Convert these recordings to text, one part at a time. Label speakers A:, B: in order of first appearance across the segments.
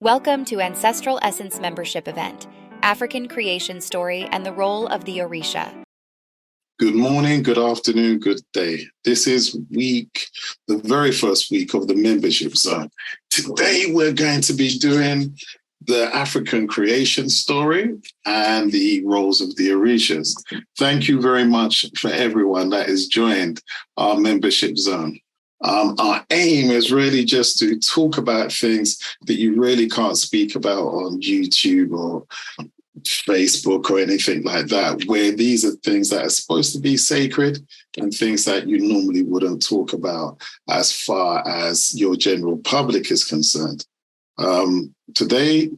A: Welcome to Ancestral Essence Membership Event, African Creation Story and the Role of the Orisha.
B: Good morning, good afternoon, good day. This is the very first week of the membership zone. Today we're going to be doing the African creation story and the roles of the Orishas. Thank you very much for everyone that has joined our membership zone. Our aim is really just to talk about things that you really can't speak about on YouTube or Facebook or anything like that, where these are things that are supposed to be sacred and things that you normally wouldn't talk about as far as your general public is concerned. Today,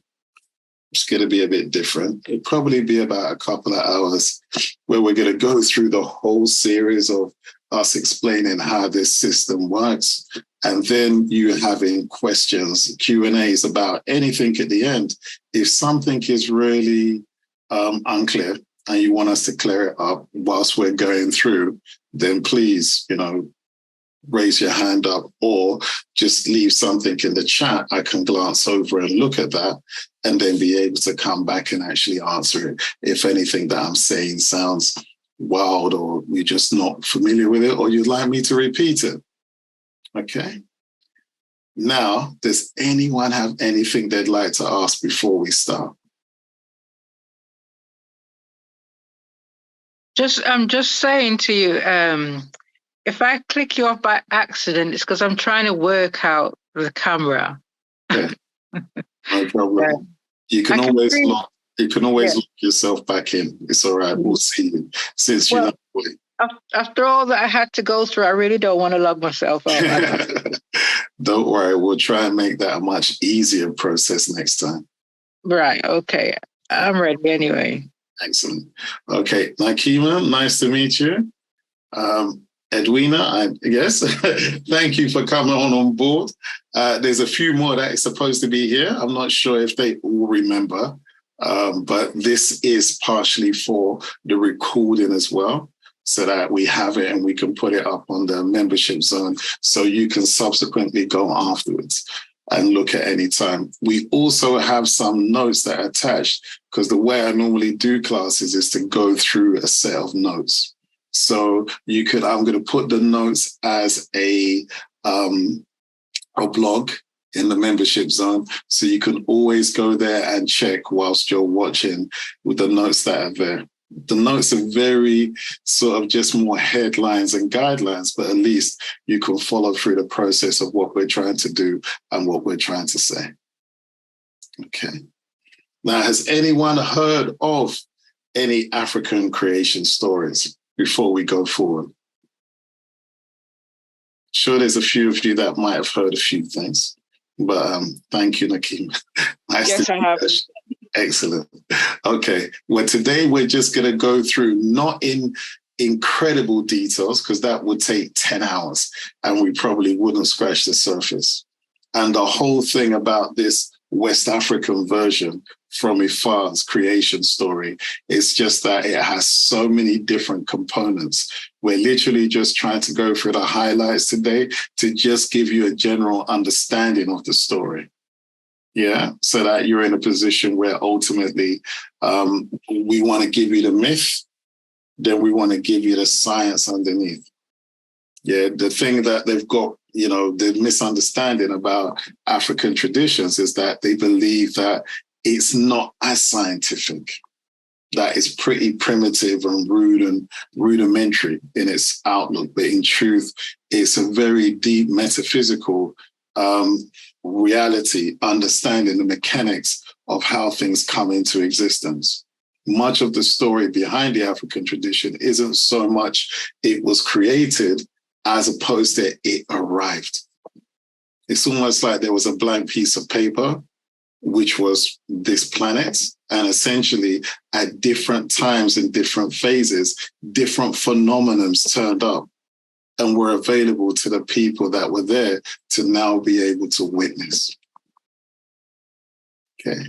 B: it's going to be a bit different. It'll probably be about a couple of hours where we're going to go through the whole series of us explaining how this system works, and then you having questions, Q&As about anything at the end. If something is really unclear and you want us to clear it up whilst we're going through, then please, raise your hand up or just leave something in the chat. I can glance over and look at that and then be able to come back and actually answer it. If anything that I'm saying sounds wild or you're just not familiar with it or you'd like me to repeat it. Okay. Now, does anyone have anything they'd like to ask before we start?
C: I'm just saying to you, if I click you off by accident, it's because I'm trying to work out the camera.
B: Yeah. No problem. You can always lock yourself back in. It's all right. We'll see you. Since you're not fully.
C: After all that I had to go through, I really don't want to log myself out.
B: Don't worry. We'll try and make that a much easier process next time.
C: Right. Okay. I'm ready anyway.
B: Excellent. Okay. Nakima, nice to meet you. Edwina, I guess, thank you for coming on board. There's a few more that are supposed to be here. I'm not sure if they all remember, but this is partially for the recording as well, so that we have it and we can put it up on the membership zone so you can subsequently go afterwards and look at any time. We also have some notes that are attached, because the way I normally do classes is to go through a set of notes. So I'm going to put the notes as a blog in the membership zone. So you can always go there and check whilst you're watching with the notes that are there. The notes are very sort of just more headlines and guidelines, but at least you can follow through the process of what we're trying to do and what we're trying to say. Okay. Now, has anyone heard of any African creation stories before we go forward? Sure, there's a few of you that might have heard a few things, but thank you, Nakim.
C: Yes, I have.
B: Excellent. Okay. Well, today we're just going to go through, not in incredible details, because that would take 10 hours and we probably wouldn't scratch the surface. And the whole thing about this West African version from Ifa's creation story is just that it has so many different components. We're literally just trying to go through the highlights today to just give you a general understanding of the story. Yeah, so that you're in a position where ultimately we want to give you the myth, then we want to give you the science underneath. Yeah, the thing that they've got, the misunderstanding about African traditions is that they believe that it's not as scientific, that it's pretty primitive and rude and rudimentary in its outlook. But in truth, it's a very deep metaphysical reality, understanding the mechanics of how things come into existence. Much of the story behind the African tradition isn't so much it was created as opposed to it arrived. It's almost like there was a blank piece of paper, which was this planet, and essentially at different times and different phases, different phenomenons turned up and were available to the people that were there to now be able to witness. Okay.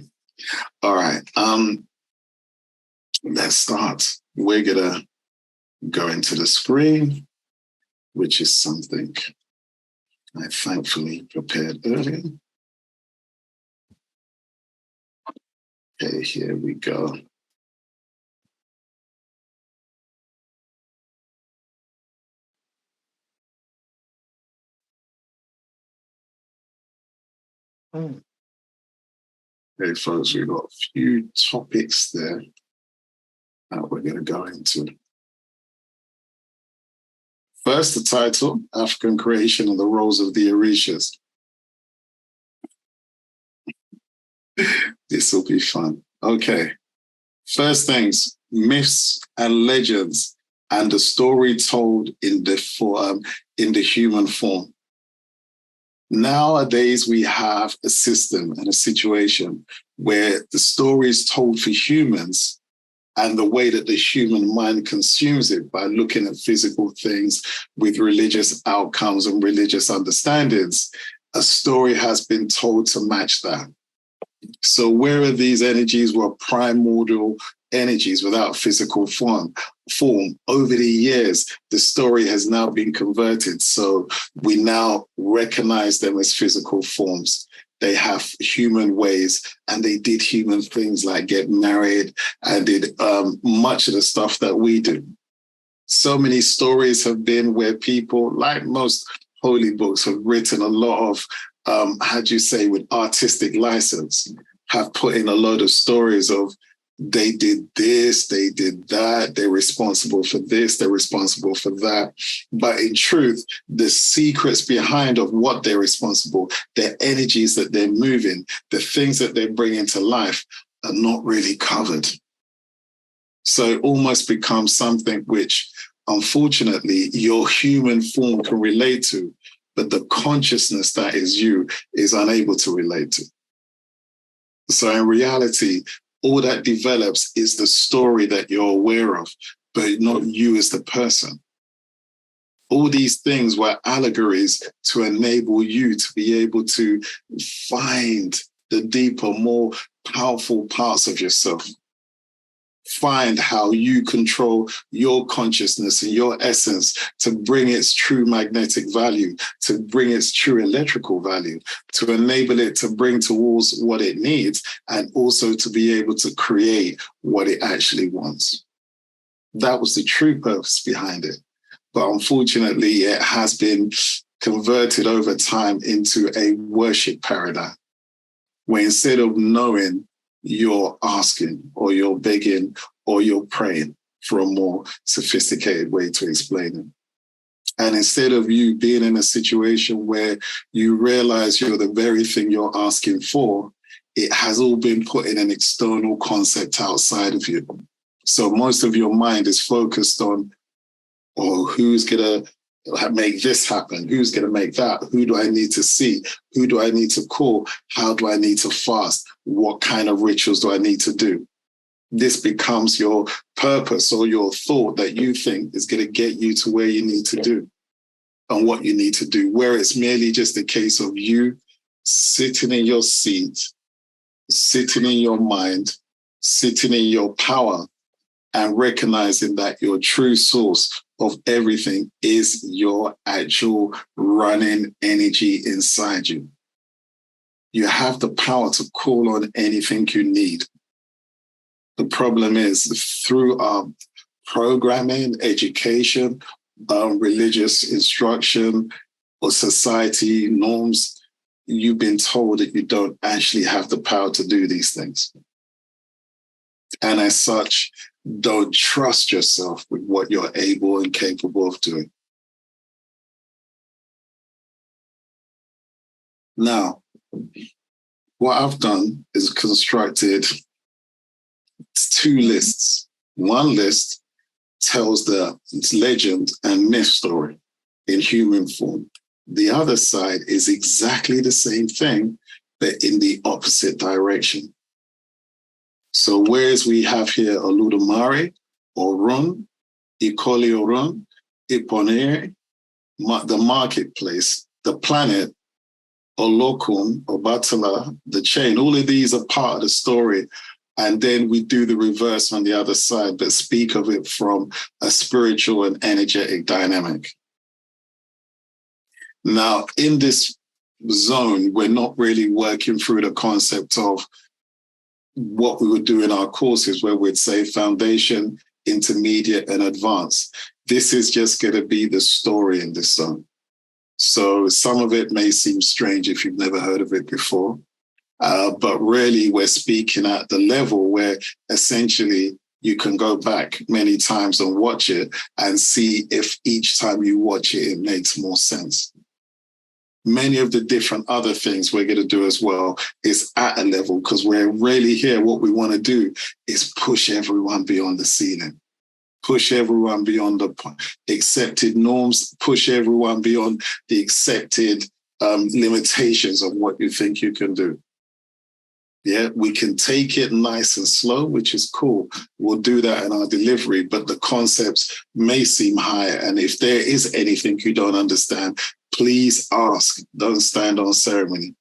B: All right. Let's start. We're going to go into the screen, which is something I thankfully prepared earlier. Okay, here we go. Okay, folks, we've got a few topics there that we're going to go into. First, the title, African Creation and the Roles of the Orishas. This will be fun. Okay. First things, myths and legends and the story told in the human form. Nowadays, we have a system and a situation where the story is told for humans and the way that the human mind consumes it by looking at physical things with religious outcomes and religious understandings, a story has been told to match that. So where are these energies were primordial energies without physical form. Over the years, the story has now been converted. So we now recognize them as physical forms. They have human ways and they did human things like get married and did much of the stuff that we do. So many stories have been where people, like most holy books, have written a lot of, with artistic license, have put in a load of stories of they did this, they did that, they're responsible for this, they're responsible for that. But in truth, the secrets behind of what they're responsible, their energies that they're moving, the things that they're bringing to life are not really covered. So it almost becomes something which, unfortunately, your human form can relate to, but the consciousness that is you is unable to relate to. So in reality, all that develops is the story that you're aware of, but not you as the person. All these things were allegories to enable you to be able to find the deeper, more powerful parts of yourself. Find how you control your consciousness and your essence to bring its true magnetic value, to bring its true electrical value, to enable it to bring towards what it needs, and also to be able to create what it actually wants. That was the true purpose behind it. But unfortunately, it has been converted over time into a worship paradigm, where instead of knowing, you're asking or you're begging or you're praying for a more sophisticated way to explain it. And instead of you being in a situation where you realize you're the very thing you're asking for, it has all been put in an external concept outside of you. So most of your mind is focused on, who's going to make this happen? Who's going to make that? Who do I need to see? Who do I need to call? How do I need to fast? What kind of rituals do I need to do? This becomes your purpose or your thought that you think is going to get you to where you need to do and what you need to do, where it's merely just a case of you sitting in your seat, sitting in your mind, sitting in your power, and recognizing that your true source of everything is your actual running energy inside you. You have the power to call on anything you need. The problem is through our programming, education, religious instruction, or society norms, you've been told that you don't actually have the power to do these things. And as such, don't trust yourself with what you're able and capable of doing. Now, what I've done is constructed two lists. One list tells the legend and myth story in human form. The other side is exactly the same thing, but in the opposite direction. So whereas we have here Oludumare, Orun, Ikoli Orun, Iponere, the marketplace, the planet, Olokun, Obatala, the chain, all of these are part of the story. And then we do the reverse on the other side, but speak of it from a spiritual and energetic dynamic. Now, in this zone, we're not really working through the concept of what we would do in our courses, where we'd say foundation, intermediate, and advanced. This is just going to be the story in this zone. So some of it may seem strange if you've never heard of it before, but really we're speaking at the level where essentially you can go back many times and watch it and see if each time you watch it, it makes more sense. Many of the different other things we're going to do as well is at a level, because we're really here. What we want to do is push everyone beyond the ceiling, push everyone beyond the accepted norms, push everyone beyond the accepted limitations of what you think you can do. Yeah, we can take it nice and slow, which is cool. We'll do that in our delivery, but the concepts may seem higher. And if there is anything you don't understand, please ask. Don't stand on ceremony.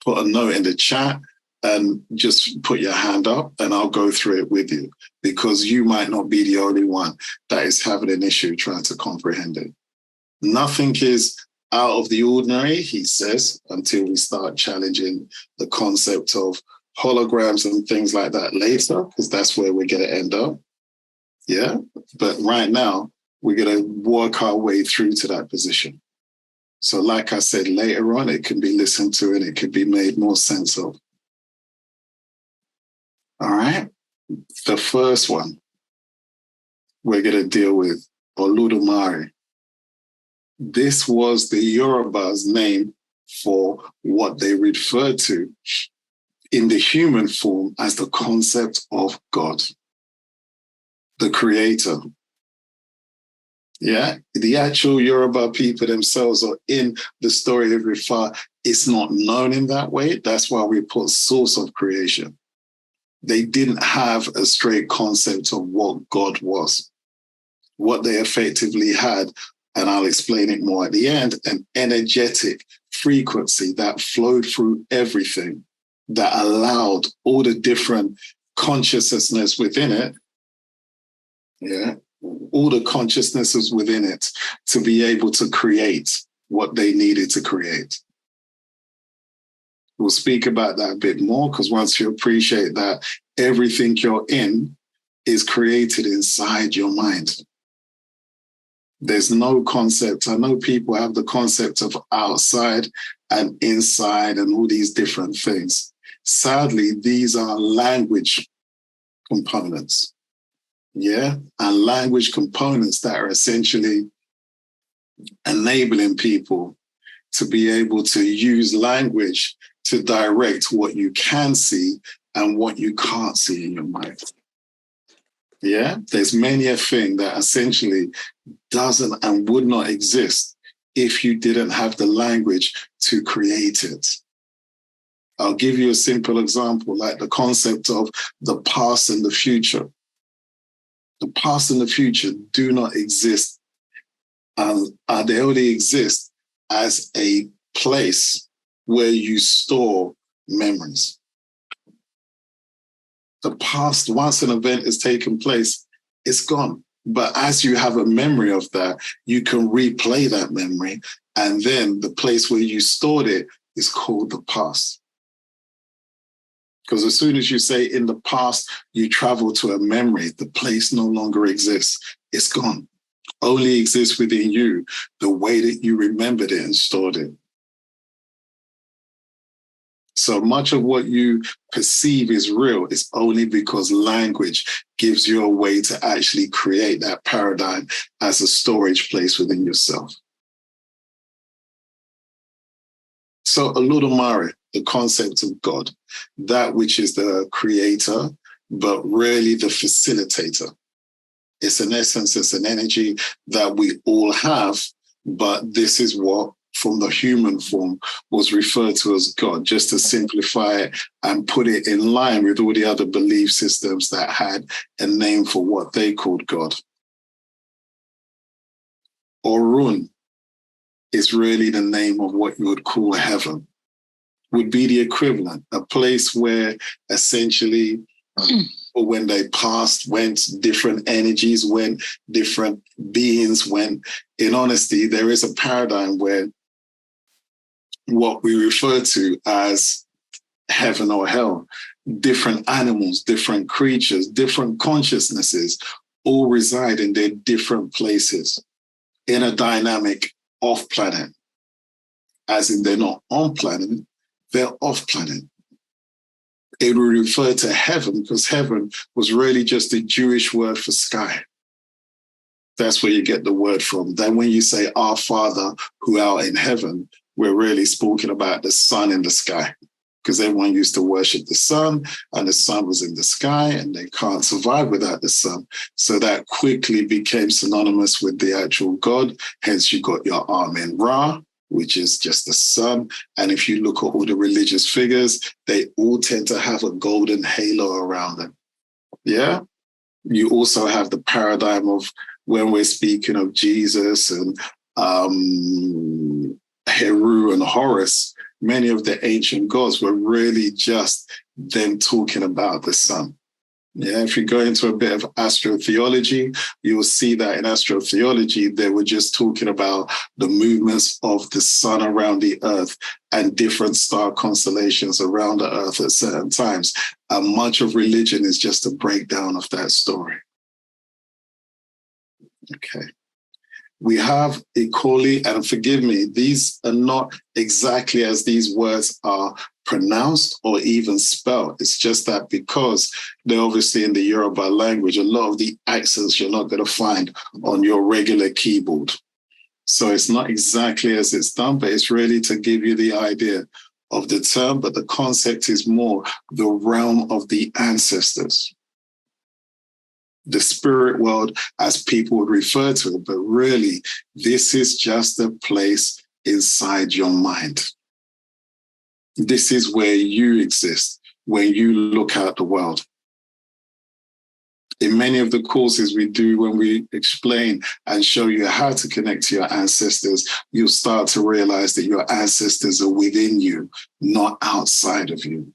B: Put a note in the chat and just put your hand up and I'll go through it with you, because you might not be the only one that is having an issue trying to comprehend it. Nothing is out of the ordinary, he says, until we start challenging the concept of holograms and things like that later, because that's where we're going to end up. Yeah. But right now, we're going to work our way through to that position. So like I said, later on, it can be listened to and it can be made more sense of. All right. The first one we're going to deal with, Oludumare. This was the Yoruba's name for what they referred to in the human form as the concept of God, the creator. Yeah, the actual Yoruba people themselves are in the story of Ifa. It's not known in that way. That's why we put source of creation. They didn't have a straight concept of what God was. What they effectively had, and I'll explain it more at the end, an energetic frequency that flowed through everything, that allowed all the different consciousness within it, yeah, all the consciousnesses within it to be able to create what they needed to create. We'll speak about that a bit more, because once you appreciate that, everything you're in is created inside your mind. There's no concept. I know people have the concept of outside and inside and all these different things. Sadly, these are language components. Yeah, and language components that are essentially enabling people to be able to use language to direct what you can see and what you can't see in your mind. Yeah, there's many a thing that essentially doesn't and would not exist if you didn't have the language to create it. I'll give you a simple example, like the concept of the past and the future. The past and the future do not exist. They only exist as a place where you store memories. The past, once an event has taken place, it's gone. But as you have a memory of that, you can replay that memory. And then the place where you stored it is called the past. Because as soon as you say in the past, you travel to a memory, the place no longer exists. It's gone. Only exists within you, the way that you remembered it and stored it. So much of what you perceive is real is only because language gives you a way to actually create that paradigm as a storage place within yourself. So Oludumare, the concept of God, that which is the creator, but really the facilitator. It's an essence, it's an energy that we all have, but this is what from the human form was referred to as God, just to simplify it and put it in line with all the other belief systems that had a name for what they called God. Orun is really the name of what you would call heaven, would be the equivalent, a place where essentially when they passed, went, different energies went, different beings went. In honesty, there is a paradigm where what we refer to as heaven or hell. Different animals, different creatures, different consciousnesses all reside in their different places in a dynamic off planet. As in, they're not on planet, they're off planet. It would refer to heaven because heaven was really just a Jewish word for sky. That's where you get the word from. Then when you say our Father who art in heaven, we're really speaking about the sun in the sky, because everyone used to worship the sun, and the sun was in the sky, and they can't survive without the sun. So that quickly became synonymous with the actual God. Hence, you got your Amen Ra, which is just the sun. And if you look at all the religious figures, they all tend to have a golden halo around them. Yeah. You also have the paradigm of when we're speaking of Jesus and Heru and Horus, many of the ancient gods were really just them talking about the sun. Yeah, if you go into a bit of astrotheology, you will see that in astrotheology, they were just talking about the movements of the sun around the earth and different star constellations around the earth at certain times. And much of religion is just a breakdown of that story. Okay. We have equally, and forgive me, these are not exactly as these words are pronounced or even spelled. It's just that because they're obviously in the Yoruba language, a lot of the accents you're not going to find on your regular keyboard. So it's not exactly as it's done, but it's really to give you the idea of the term, but the concept is more the realm of the ancestors. The spirit world, as people would refer to it, but really, this is just a place inside your mind. This is where you exist, when you look at the world. In many of the courses we do, when we explain and show you how to connect to your ancestors, you'll start to realize that your ancestors are within you, not outside of you.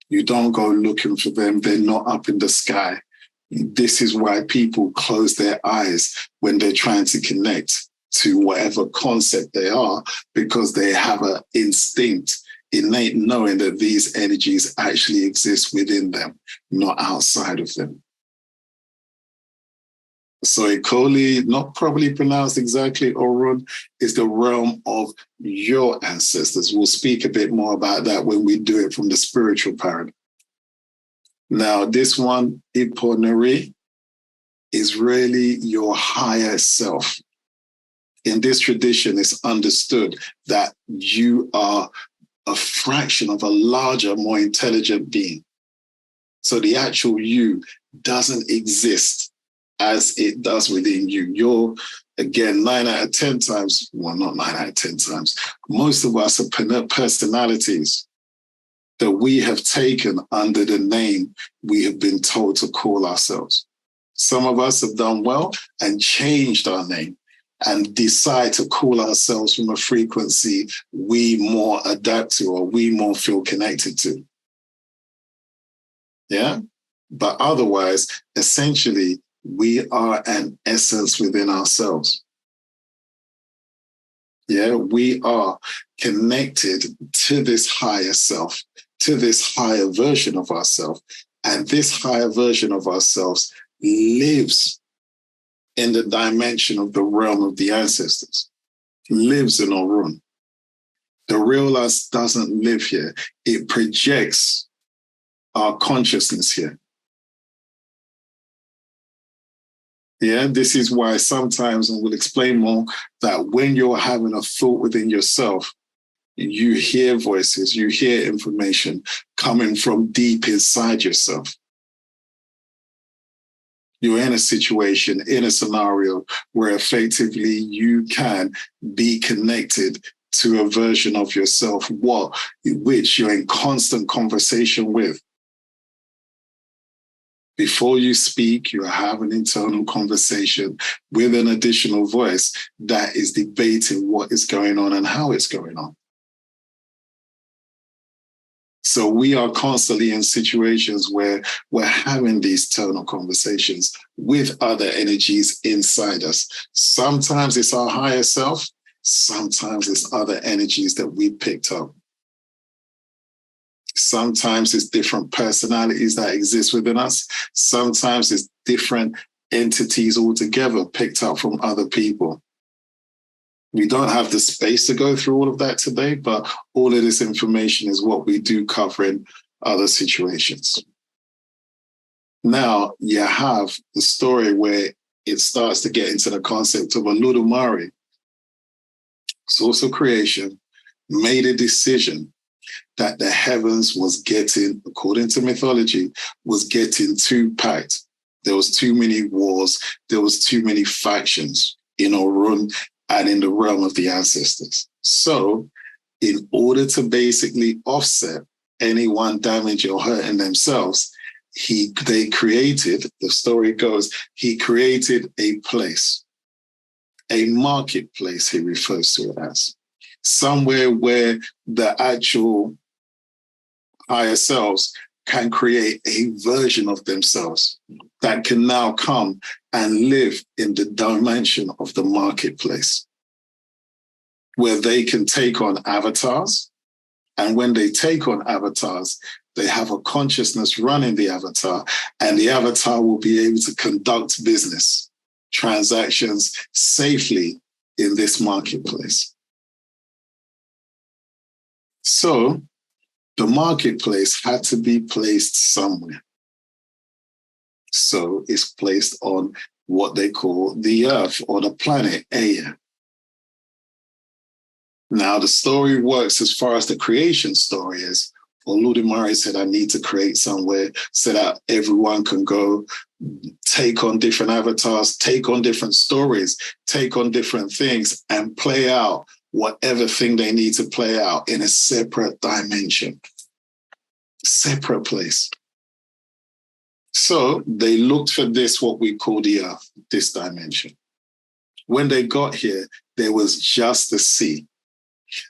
B: You don't go looking for them. They're not up in the sky. This is why people close their eyes when they're trying to connect to whatever concept they are, because they have an instinct, innate knowing that these energies actually exist within them, not outside of them. So Ikoli, not probably pronounced exactly Orun, is the realm of your ancestors. We'll speak a bit more about that when we do it from the spiritual paradigm. Now, this one, Iponeri, is really your higher self. In this tradition, it's understood that you are a fraction of a larger, more intelligent being. So the actual you doesn't exist as it does within you. You're, again, 9 out of 10 times, well, not 9 out of 10 times, most of us are personalities that we have taken under the name we have been told to call ourselves. Some of us have done well and changed our name and decide to call ourselves from a frequency we more adapt to or we more feel connected to. Yeah? But otherwise, essentially, we are an essence within ourselves. Yeah, we are connected to this higher self, to this higher version of ourselves. And this higher version of ourselves lives in the dimension of the realm of the ancestors, lives in Orun. The real us doesn't live here. It projects our consciousness here. Yeah, this is why sometimes, and we'll explain more, that when you're having a thought within yourself, you hear voices, you hear information coming from deep inside yourself. You're in a situation, in a scenario where effectively you can be connected to a version of yourself, which you're in constant conversation with. Before you speak, you have an internal conversation with an additional voice that is debating what is going on and how it's going on. So we are constantly in situations where we're having these internal conversations with other energies inside us. Sometimes it's our higher self. Sometimes it's other energies that we picked up. Sometimes it's different personalities that exist within us. Sometimes it's different entities altogether picked up from other people. We don't have the space to go through all of that today, but all of this information is what we do cover in other situations. Now you have the story where it starts to get into the concept of Oludumare, source of creation, made a decision that the heavens was getting, according to mythology, was getting too packed. There was too many wars. There was too many factions in Orun and in the realm of the ancestors. So in order to basically offset anyone damaging or hurting themselves, they created, the story goes, he created a place, a marketplace, he refers to it as, somewhere where the actual higher selves can create a version of themselves that can now come and live in the dimension of the marketplace, where they can take on avatars. And when they take on avatars, they have a consciousness running the avatar, and the avatar will be able to conduct business transactions safely in this marketplace. So the marketplace had to be placed somewhere. So it's placed on what they call the earth or the planet Aya. Now, the story works as far as the creation story is. Oludumare said, I need to create somewhere so that everyone can go take on different avatars, take on different stories, take on different things, and play out whatever thing they need to play out in a separate dimension, separate place. So they looked for this, what we call the earth, this dimension. When they got here, there was just the sea.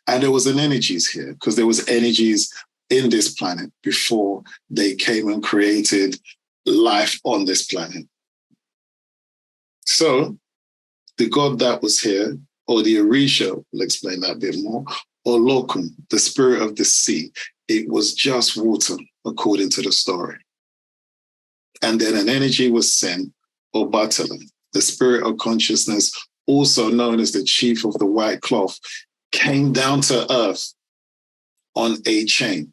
B: And there was an energies here, because there was energies in this planet before they came and created life on this planet. So the god that was here, or the Orisha, we'll explain that a bit more, or Lokun, the spirit of the sea, it was just water, according to the story. And then an energy was sent, or Batala, the spirit of consciousness, also known as the chief of the white cloth, came down to earth on a chain.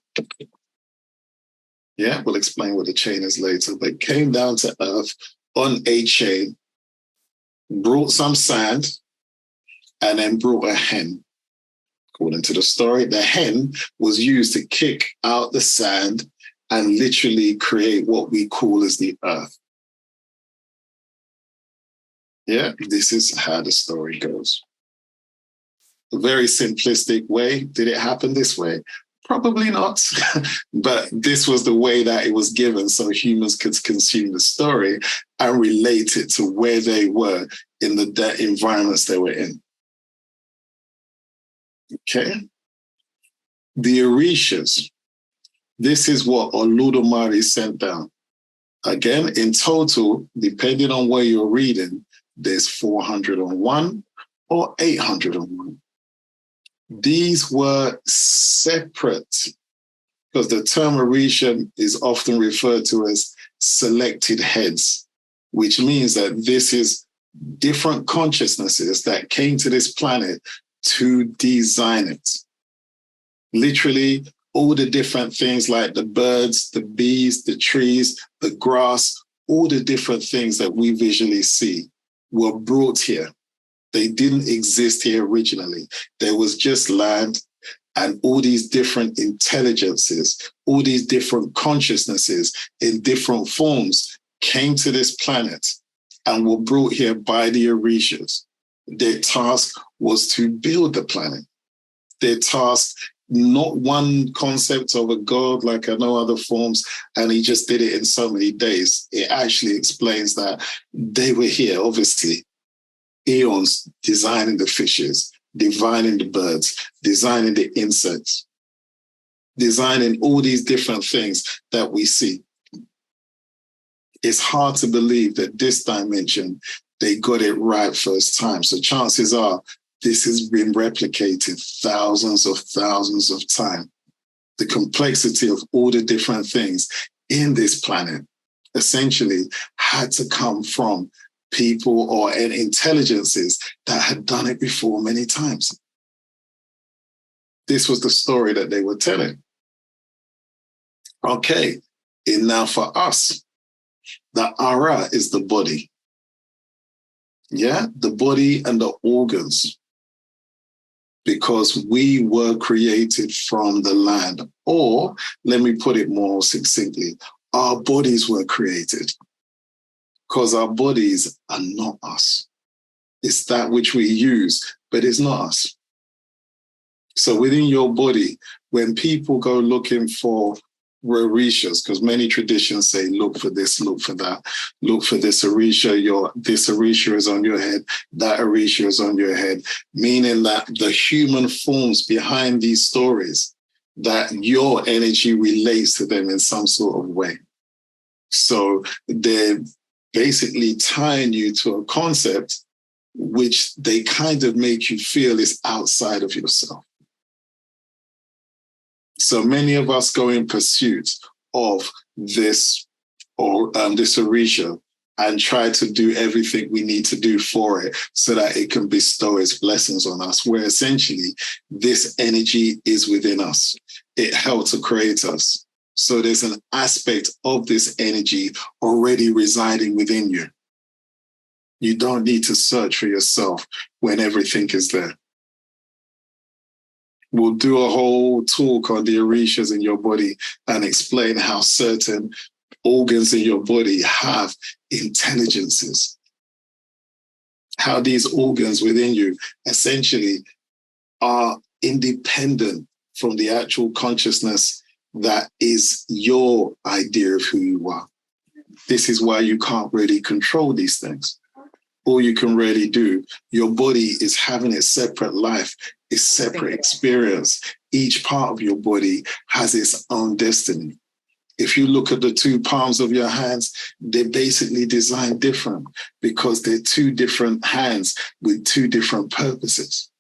B: Yeah, we'll explain what the chain is later, but came down to earth on a chain, brought some sand, and then brought a hen. According to the story, the hen was used to kick out the sand and literally create what we call as the earth. Yeah, this is how the story goes. A very simplistic way. Did it happen this way? Probably not. But this was the way that it was given so humans could consume the story and relate it to where they were in the environments they were in. Okay. The Orishas. This is what Oludumare sent down. Again, in total, depending on where you're reading, there's 401 or 801. These were separate, because the term Orisha is often referred to as selected heads, which means that this is different consciousnesses that came to this planet to design it. Literally, all the different things like the birds, the bees, the trees, the grass, all the different things that we visually see were brought here. They didn't exist here originally. There was just land, and all these different intelligences, all these different consciousnesses in different forms came to this planet and were brought here by the Orishas. Their task was to build the planet. Their task, not one concept of a god like I know other forms, and he just did it in so many days. It actually explains that they were here, obviously, eons designing the fishes, designing the birds, designing the insects, designing all these different things that we see. It's hard to believe that this dimension, they got it right first time. So chances are this has been replicated thousands of times. the complexity of all the different things in this planet essentially had to come from people or intelligences that had done it before many times. This was the story that they were telling. Okay, and now for us, the aura is the body. Yeah, the body and the organs. Because we were created from the land. Or, let me put it more succinctly, our bodies were created. Because our bodies are not us. It's that which we use, but it's not us. So within your body, when people go looking for orishas, because many traditions say, look for this, look for that, look for this orisha, this orisha is on your head, that orisha is on your head, meaning that the human forms behind these stories, that your energy relates to them in some sort of way. So they're basically tying you to a concept which they kind of make you feel is outside of yourself. So many of us go in pursuit of this or this orisha and try to do everything we need to do for it so that it can bestow its blessings on us, where essentially this energy is within us. It helped to create us. So there's an aspect of this energy already residing within you. You don't need to search for yourself when everything is there. We'll do a whole talk on the orishas in your body and explain how certain organs in your body have intelligences. How these organs within you essentially are independent from the actual consciousness that is your idea of who you are. This is why you can't really control these things. All you can really do, your body is having its separate life, its separate experience. Each part of your body has its own destiny. If you look at the two palms of your hands, they're basically designed different because they're two different hands with two different purposes.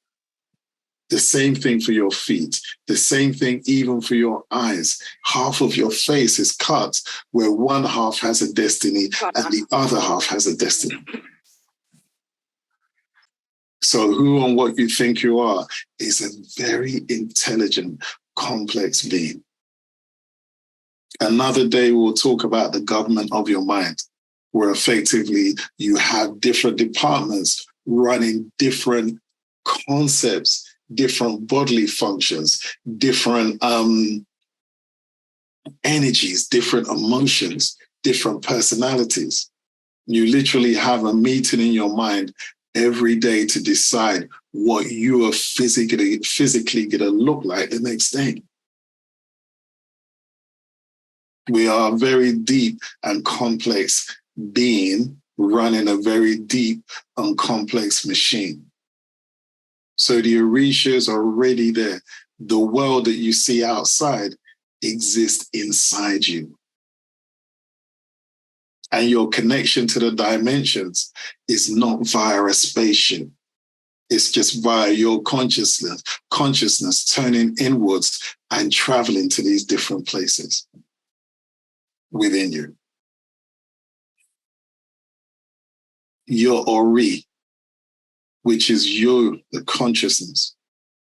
B: The same thing for your feet, the same thing even for your eyes. Half of your face is cut where one half has a destiny and the other half has a destiny. So who and what you think you are is a very intelligent, complex being. Another day, we'll talk about the government of your mind, where effectively you have different departments running different concepts, different bodily functions, different energies, different emotions, different personalities. You literally have a meeting in your mind every day to decide what you are physically going to look like the next day. We are a very deep and complex being running a very deep and complex machine. So the orishas are already there. The world that you see outside exists inside you. And your connection to the dimensions is not via a spaceship. It's just via your consciousness turning inwards and traveling to these different places within you. Your Ori, which is you, the consciousness,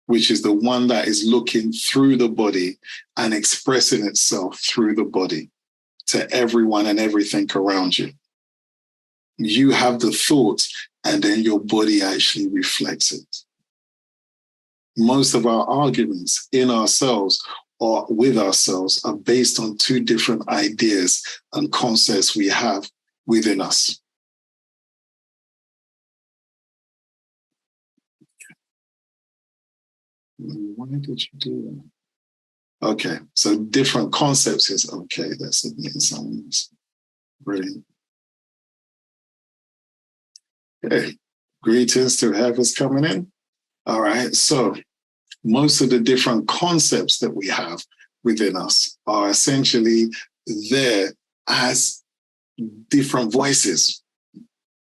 B: which is the one that is looking through the body and expressing itself through the body to everyone and everything around you. You have the thought, and then your body actually reflects it. Most of our arguments in ourselves or with ourselves are based on two different ideas and concepts we have within us. Why did you do that? Okay, so different concepts is okay. That's it. Sounds brilliant. Okay, greetings to whoever's coming in. All right, so most of the different concepts that we have within us are essentially there as different voices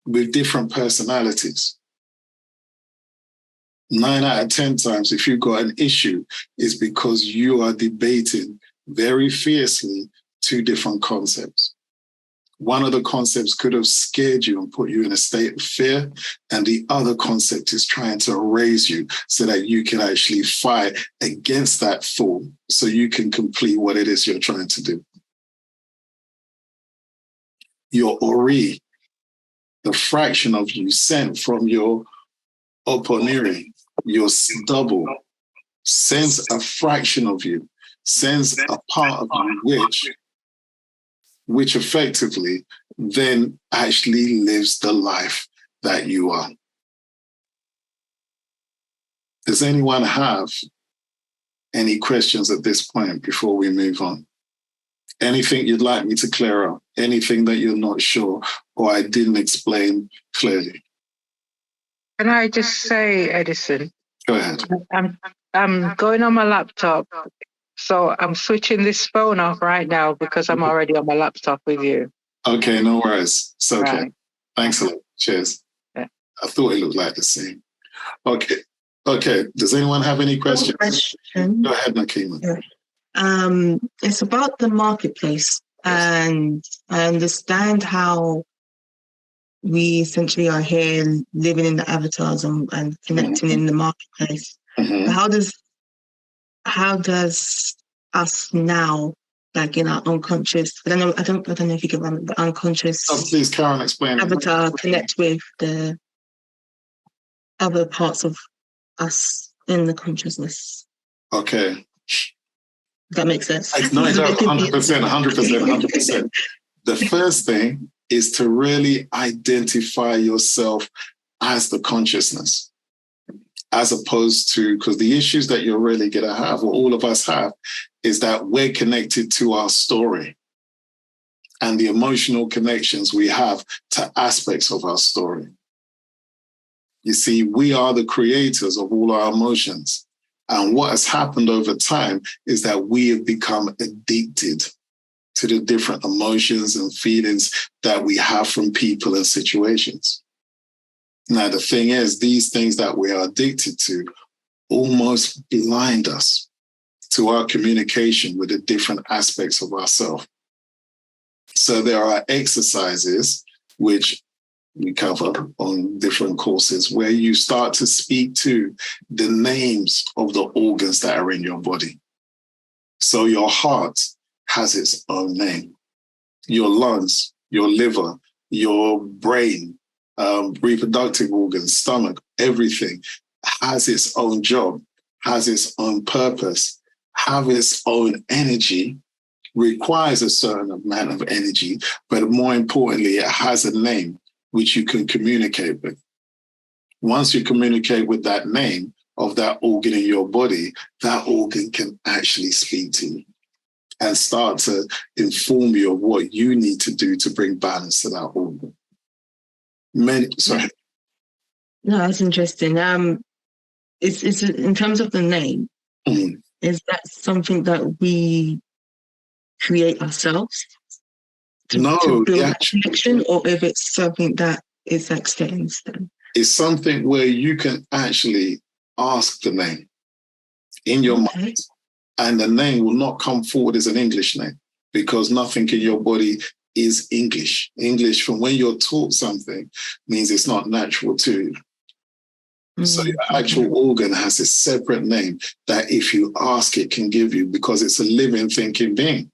B: with different personalities. 9 out of 10 times, if you've got an issue, is because you are debating very fiercely two different concepts. One of the concepts could have scared you and put you in a state of fear, and the other concept is trying to raise you so that you can actually fight against that thought so you can complete what it is you're trying to do. Your ori, the fraction of you sent from your oponiri, your double, sends a fraction of you, sends a part of you which effectively then actually lives the life that you are. Does anyone have any questions at this point before we move on? Anything you'd like me to clear up? Anything that you're not sure or I didn't explain clearly?
C: Can I just say, Edison?
B: Go ahead.
C: I'm going on my laptop, so I'm switching this phone off right now because I'm already on my laptop with you.
B: Okay, no worries. It's okay.
C: Right.
B: Thanks a lot. Cheers.
C: Yeah.
B: I thought it looked like the same. Okay. Does anyone have any questions?
D: Question.
B: Go ahead, Nakima.
D: Yeah. It's about the marketplace, and I understand how we essentially are here living in the avatars and connecting in the marketplace.
B: Mm-hmm.
D: But how does us now, like in our unconscious, I don't know if you can remember, the unconscious
B: Please, Karen, explain.
D: avatar connect with the other parts of us in the consciousness?
B: Okay.
D: Does that make sense?
B: No, it does. 100%. The first thing is to really identify yourself as the consciousness, as opposed to, because the issues that you're really going to have, or all of us have, is that we're connected to our story and the emotional connections we have to aspects of our story. You see, we are the creators of all our emotions. And what has happened over time is that we have become addicted to the different emotions and feelings that we have from people and situations. Now, the thing is, these things that we are addicted to almost blind us to our communication with the different aspects of ourselves. So there are exercises which we cover on different courses where you start to speak to the names of the organs that are in your body. So your heart has its own name. Your lungs, your liver, your brain, reproductive organs, stomach, everything has its own job, has its own purpose, have its own energy, requires a certain amount of energy, but more importantly, it has a name which you can communicate with. Once you communicate with that name of that organ in your body, that organ can actually speak to you and start to inform you of what you need to do to bring balance to that organ. Sorry.
D: No, that's interesting. It's in terms of the name, is that something that we create ourselves to build a connection, or if it's something that is like set in stone?
B: It's something where you can actually ask the name in your mind, and the name will not come forward as an English name because nothing in your body is English. English, from when you're taught something, means it's not natural to you. So your actual organ has a separate name that if you ask, it can give you, because it's a living, thinking being.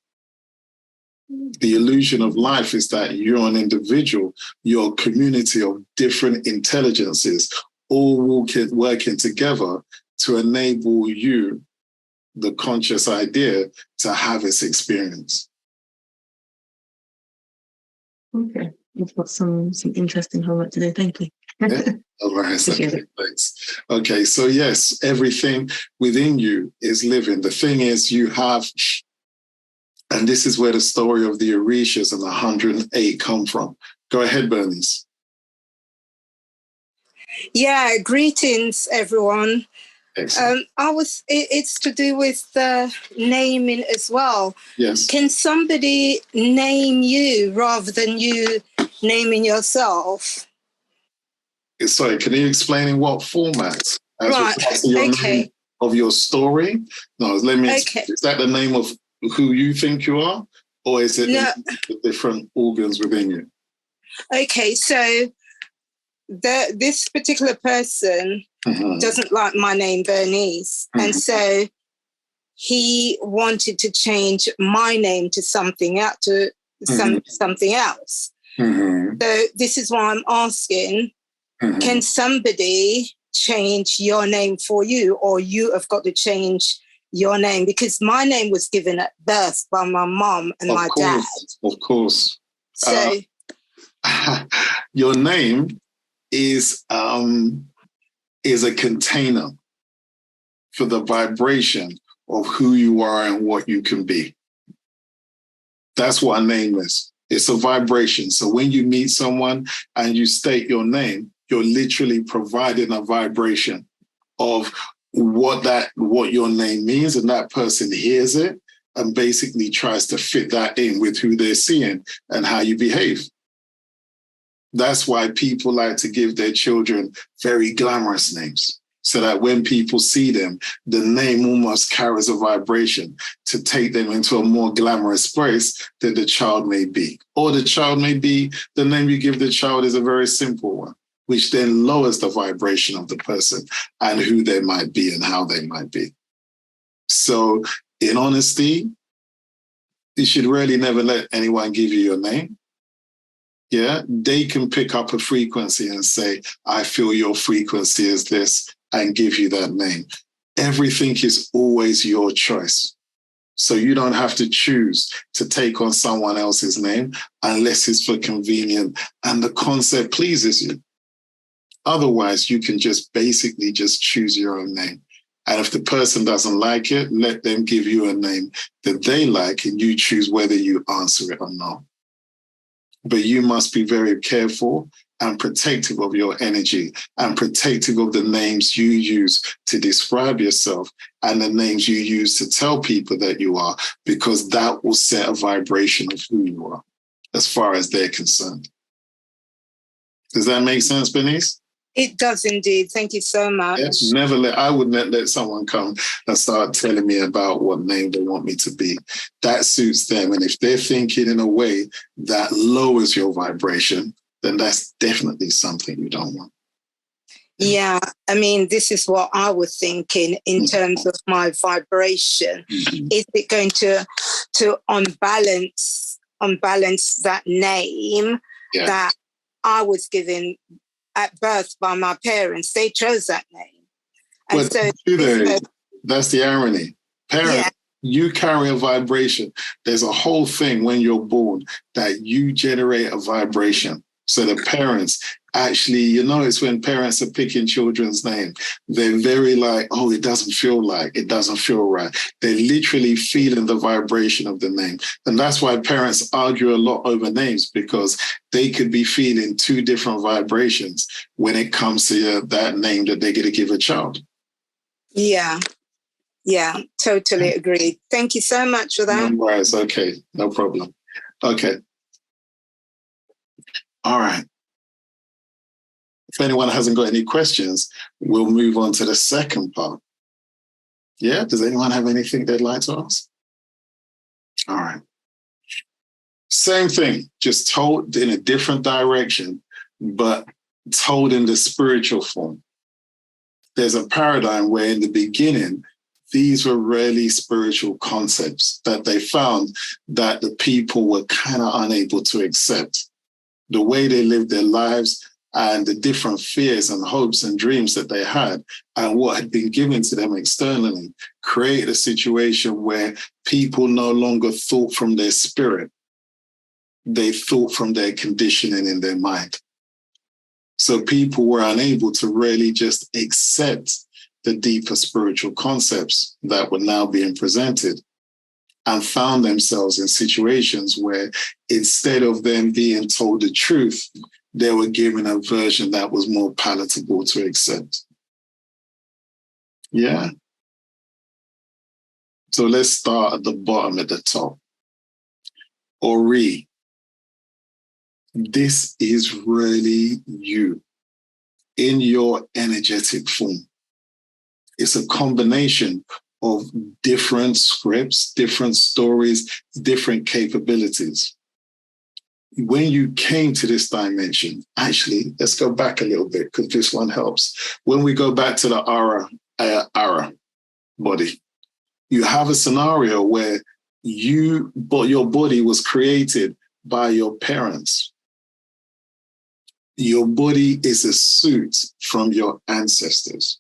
B: The illusion of life is that you're an individual, you're a community of different intelligences, all working together to enable you, the conscious idea, to have its experience.
D: Okay, you've got some interesting homework to do. Thank you.
B: Yeah. All right. Okay, thanks. Okay, so yes, everything within you is living. The thing is, you have, and this is where the story of the Orishas and the 108 come from. Go ahead, Bernice.
E: Yeah, greetings, everyone.
B: Excellent.
E: It's to do with the naming as well.
B: Yes.
E: Can somebody name you rather than you naming yourself?
B: Sorry, can you explain in what format? as
E: Right.
B: regards to your
E: Okay.
B: name of your story? No, let me.
E: Okay.
B: Is that the name of who you think you are, or is it
E: No.
B: the different organs within you?
E: Okay. So this particular person doesn't like my name, Bernice, and so he wanted to change my name to something else, something else. So this is why I'm asking: can somebody change your name for you, or you have got to change your name? Because my name was given at birth by my mom and my dad.
B: Of course.
E: So
B: your name is a container for the vibration of who you are and what you can be. That's what a name is. It's a vibration. So when you meet someone and you state your name, you're literally providing a vibration of what your name means, and that person hears it and basically tries to fit that in with who they're seeing and how you behave. That's why people like to give their children very glamorous names, so that when people see them, the name almost carries a vibration to take them into a more glamorous place that the child may be. Or the child may be, the name you give the child is a very simple one, which then lowers the vibration of the person and who they might be and how they might be. So in honesty, you should really never let anyone give you your name. Yeah, they can pick up a frequency and say, I feel your frequency is this, and give you that name. Everything is always your choice. So you don't have to choose to take on someone else's name unless it's for convenient and the concept pleases you. Otherwise, you can just basically just choose your own name. And if the person doesn't like it, let them give you a name that they like, and you choose whether you answer it or not. But you must be very careful and protective of your energy and protective of the names you use to describe yourself and the names you use to tell people that you are, because that will set a vibration of who you are as far as they're concerned. Does that make sense, Bernice?
E: it does indeed. Thank you so much.
B: Yes, I would not let someone come and start telling me about what name they want me to be. That suits them. And if they're thinking in a way that lowers your vibration, then that's definitely something you don't want.
E: Yeah, I mean, this is what I was thinking in terms of my vibration. Is it going to unbalance that name that I was given at birth by my parents? They chose that name. And
B: so that's the irony. Parents, you carry a vibration. There's a whole thing when you're born that you generate a vibration. So the parents actually, you notice when parents are picking children's name, they're very like, oh, it doesn't feel right. They're literally feeling the vibration of the name. And that's why parents argue a lot over names, because they could be feeling two different vibrations when it comes to that name that they're going to give a child.
E: Yeah, totally agree. Thank you so much for that.
B: No worries. Okay, no problem. Okay. All right. If anyone hasn't got any questions, we'll move on to the second part. Yeah, does anyone have anything they'd like to ask? All right. Same thing, just told in a different direction, but told in the spiritual form. There's a paradigm where in the beginning, these were really spiritual concepts that they found that the people were kind of unable to accept. The way they lived their lives and the different fears and hopes and dreams that they had and what had been given to them externally created a situation where people no longer thought from their spirit. They thought from their conditioning in their mind. So people were unable to really just accept the deeper spiritual concepts that were now being presented, and found themselves in situations where instead of them being told the truth, they were given a version that was more palatable to accept. Yeah. So let's start at the bottom, at the top. Ori. This is really you in your energetic form. It's a combination of different scripts, different stories, different capabilities. When you came to this dimension, actually, let's go back a little bit because this one helps. When we go back to the Ara body, you have a scenario where your body was created by your parents. Your body is a suit from your ancestors.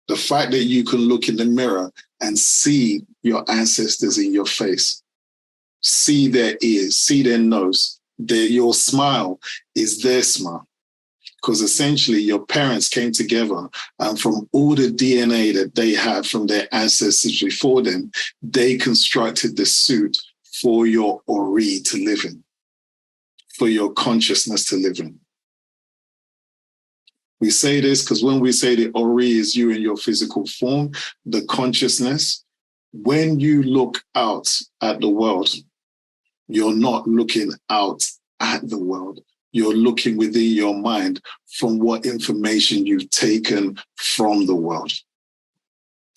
B: The fact that you can look in the mirror and see your ancestors in your face, see their ears, see their nose, your smile is their smile. Because essentially your parents came together and from all the DNA that they had from their ancestors before them, they constructed the suit for your Ori to live in, for your consciousness to live in. We say this because when we say the Ori is you in your physical form, the consciousness, when you look out at the world, you're not looking out at the world. You're looking within your mind from what information you've taken from the world.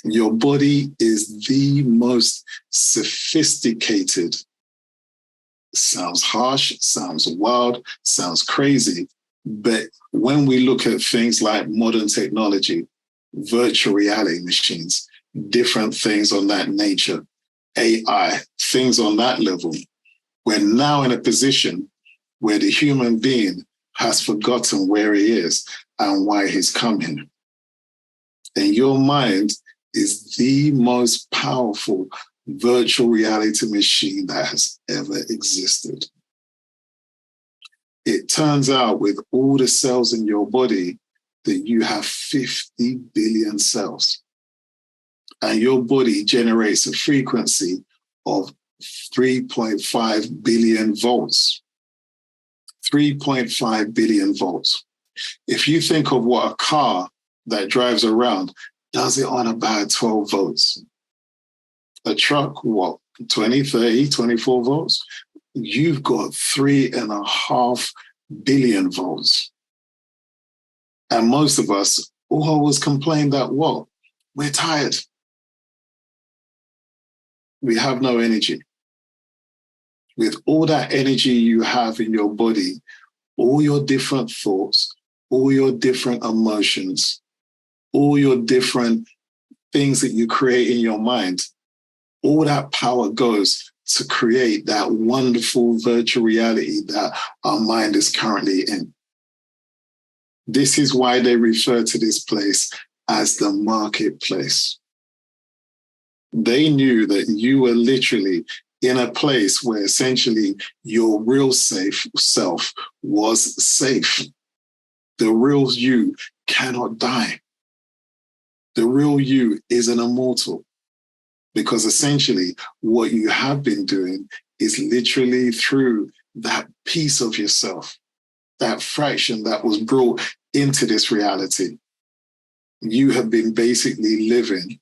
B: Your body is the most sophisticated. Sounds harsh, sounds wild, sounds crazy. But when we look at things like modern technology, virtual reality machines, different things on that nature, AI, things on that level, we're now in a position where the human being has forgotten where he is and why he's coming. And your mind is the most powerful virtual reality machine that has ever existed. It turns out with all the cells in your body that you have 50 billion cells. And your body generates a frequency of 3.5 billion volts. 3.5 billion volts. If you think of what a car that drives around does it on about 12 volts. A truck, what, 20, 30, 24 volts? You've got 3.5 billion volts. And most of us always complain that, what? We're tired. We have no energy. With all that energy you have in your body, all your different thoughts, all your different emotions, all your different things that you create in your mind, all that power goes to create that wonderful virtual reality that our mind is currently in. This is why they refer to this place as the marketplace. They knew that you were literally in a place where essentially your real safe self was safe. The real you cannot die. The real you is an immortal. Because essentially what you have been doing is literally through that piece of yourself, that fraction that was brought into this reality. You have been basically living,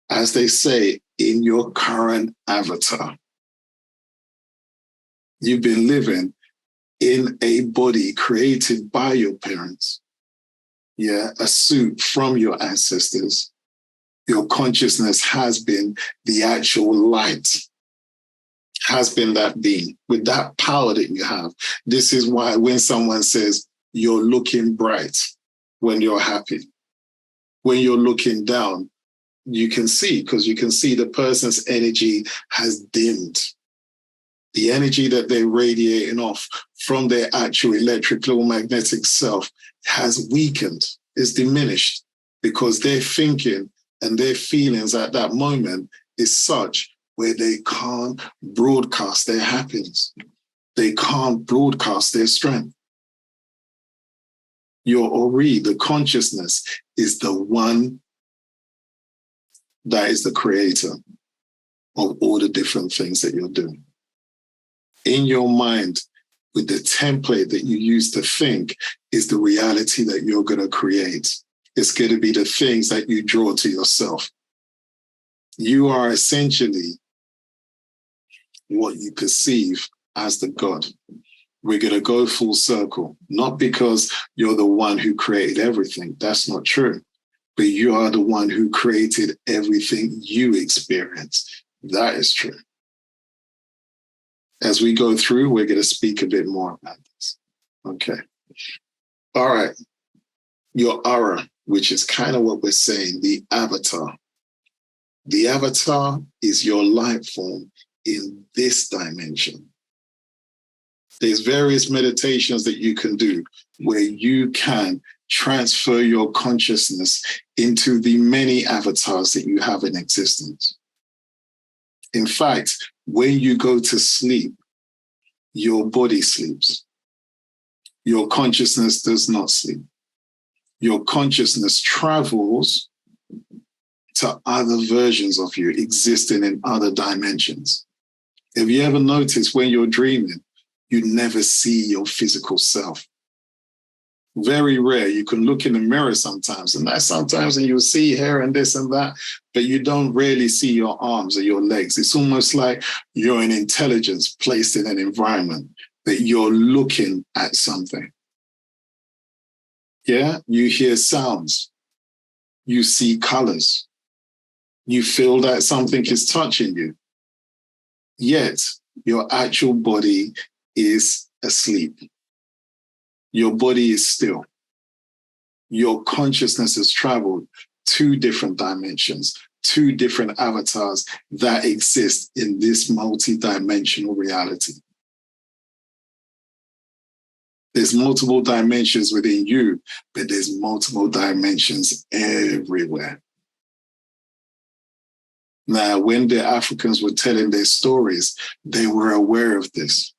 B: as they say, in your current avatar. You've been living in a body created by your parents. Yeah, a suit from your ancestors. Your consciousness has been the actual light, has been that being with that power that you have. This is why when someone says you're looking bright when you're happy, when you're looking down, you can see, because you can see the person's energy has dimmed. The energy that they're radiating off from their actual electrical magnetic self has weakened, is diminished, because their thinking and their feelings at that moment is such where they can't broadcast their happiness. They can't broadcast their strength. Your Ori, the consciousness, is the one that is the creator of all the different things that you're doing. In your mind, with the template that you use to think, is the reality that you're going to create. It's going to be the things that you draw to yourself. You are essentially what you perceive as the God. We're going to go full circle, not because you're the one who created everything. That's not true. but you are the one who created everything you experience. That is true. As we go through, we're going to speak a bit more about this. Okay. All right. Your aura, which is kind of what we're saying, the avatar. The avatar is your life form in this dimension. There's various meditations that you can do where you can transfer your consciousness into the many avatars that you have in existence. In fact, when you go to sleep, your body sleeps. Your consciousness does not sleep. Your consciousness travels to other versions of you existing in other dimensions. Have you ever noticed when you're dreaming, you never see your physical self? Very rare. You can look in the mirror sometimes, and you'll see hair and this and that, but you don't really see your arms or your legs. It's almost like you're an intelligence placed in an environment that you're looking at something. Yeah, you hear sounds, you see colors, you feel that something is touching you, yet your actual body is asleep. Your body is still. Your consciousness has traveled 2 different dimensions, 2 different avatars that exist in this multi-dimensional reality. There's multiple dimensions within you, but there's multiple dimensions everywhere. Now, when the Africans were telling their stories, they were aware of this.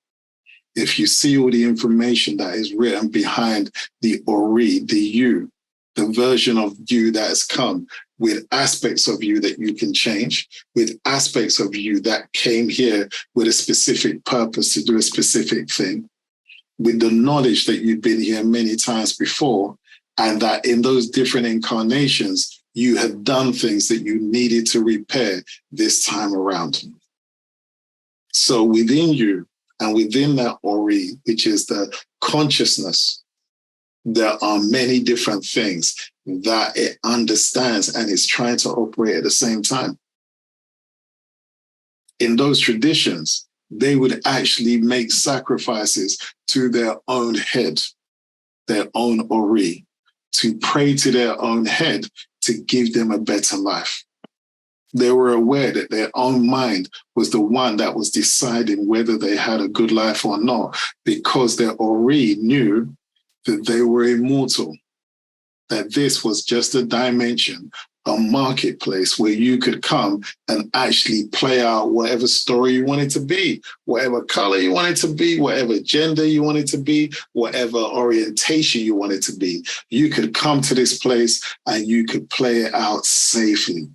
B: If you see all the information that is written behind the Ori, the you, the version of you that has come with aspects of you that you can change, with aspects of you that came here with a specific purpose to do a specific thing, with the knowledge that you've been here many times before, and that in those different incarnations, you have done things that you needed to repair this time around. So within you and within that Ori, which is the consciousness, there are many different things that it understands and is trying to operate at the same time. In those traditions, they would actually make sacrifices to their own head, their own Ori, to pray to their own head to give them a better life. They were aware that their own mind was the one that was deciding whether they had a good life or not, because their Ori knew that they were immortal, that this was just a dimension, a marketplace where you could come and actually play out whatever story you wanted to be, whatever color you wanted to be, whatever gender you wanted to be, whatever orientation you wanted to be. You could come to this place and you could play it out safely.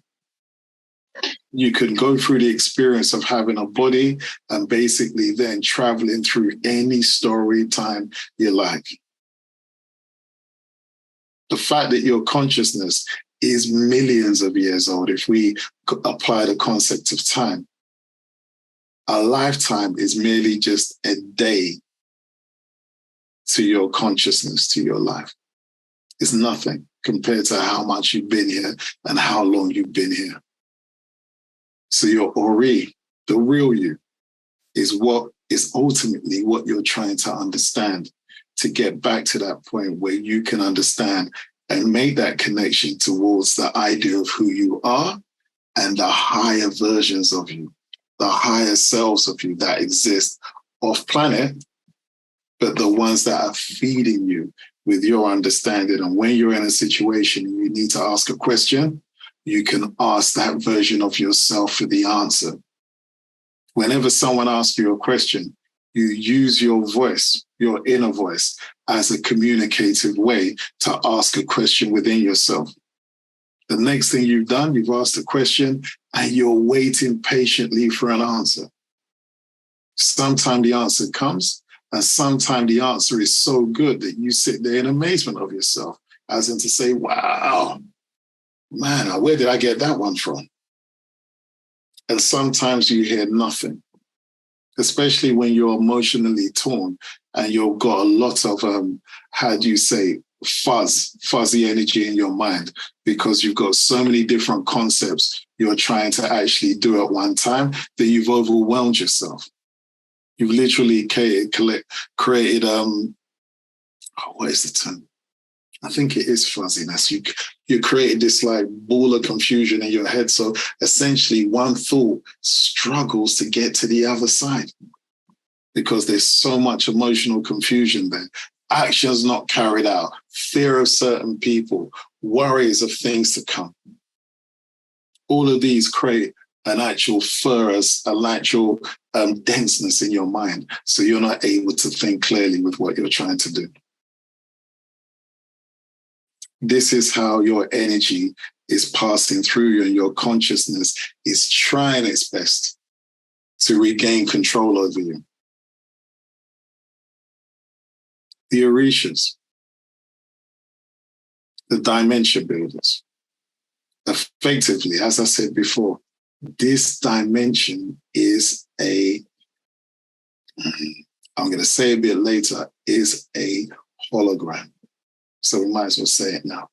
B: You could go through the experience of having a body and basically then traveling through any story time you like. The fact that your consciousness is millions of years old, if we apply the concept of time, a lifetime is merely just a day to your consciousness, to your life. It's nothing compared to how much you've been here and how long you've been here. So your Ori, the real you, is what is ultimately what you're trying to understand, to get back to that point where you can understand and make that connection towards the idea of who you are and the higher versions of you, the higher selves of you that exist off planet, but the ones that are feeding you with your understanding. And when you're in a situation and you need to ask a question, you can ask that version of yourself for the answer. Whenever someone asks you a question, you use your voice, your inner voice, as a communicative way to ask a question within yourself. The next thing you've done, you've asked a question and you're waiting patiently for an answer. Sometimes the answer comes, and sometimes the answer is so good that you sit there in amazement of yourself, as in to say, wow, man, where did I get that one from? And sometimes you hear nothing, especially when you're emotionally torn and you've got a lot of, fuzzy energy in your mind, because you've got so many different concepts you're trying to actually do at one time that you've overwhelmed yourself. You've literally created what is the term? I think it is fuzziness. You created this like ball of confusion in your head. So essentially one thought struggles to get to the other side because there's so much emotional confusion there. Actions not carried out, fear of certain people, worries of things to come. All of these create an actual denseness in your mind. So you're not able to think clearly with what you're trying to do. This is how your energy is passing through you, and your consciousness is trying its best to regain control over you. The Orishas, the dimension builders. Effectively, as I said before, this dimension is I'm going to say a bit later, is a hologram. So we might as well say it now.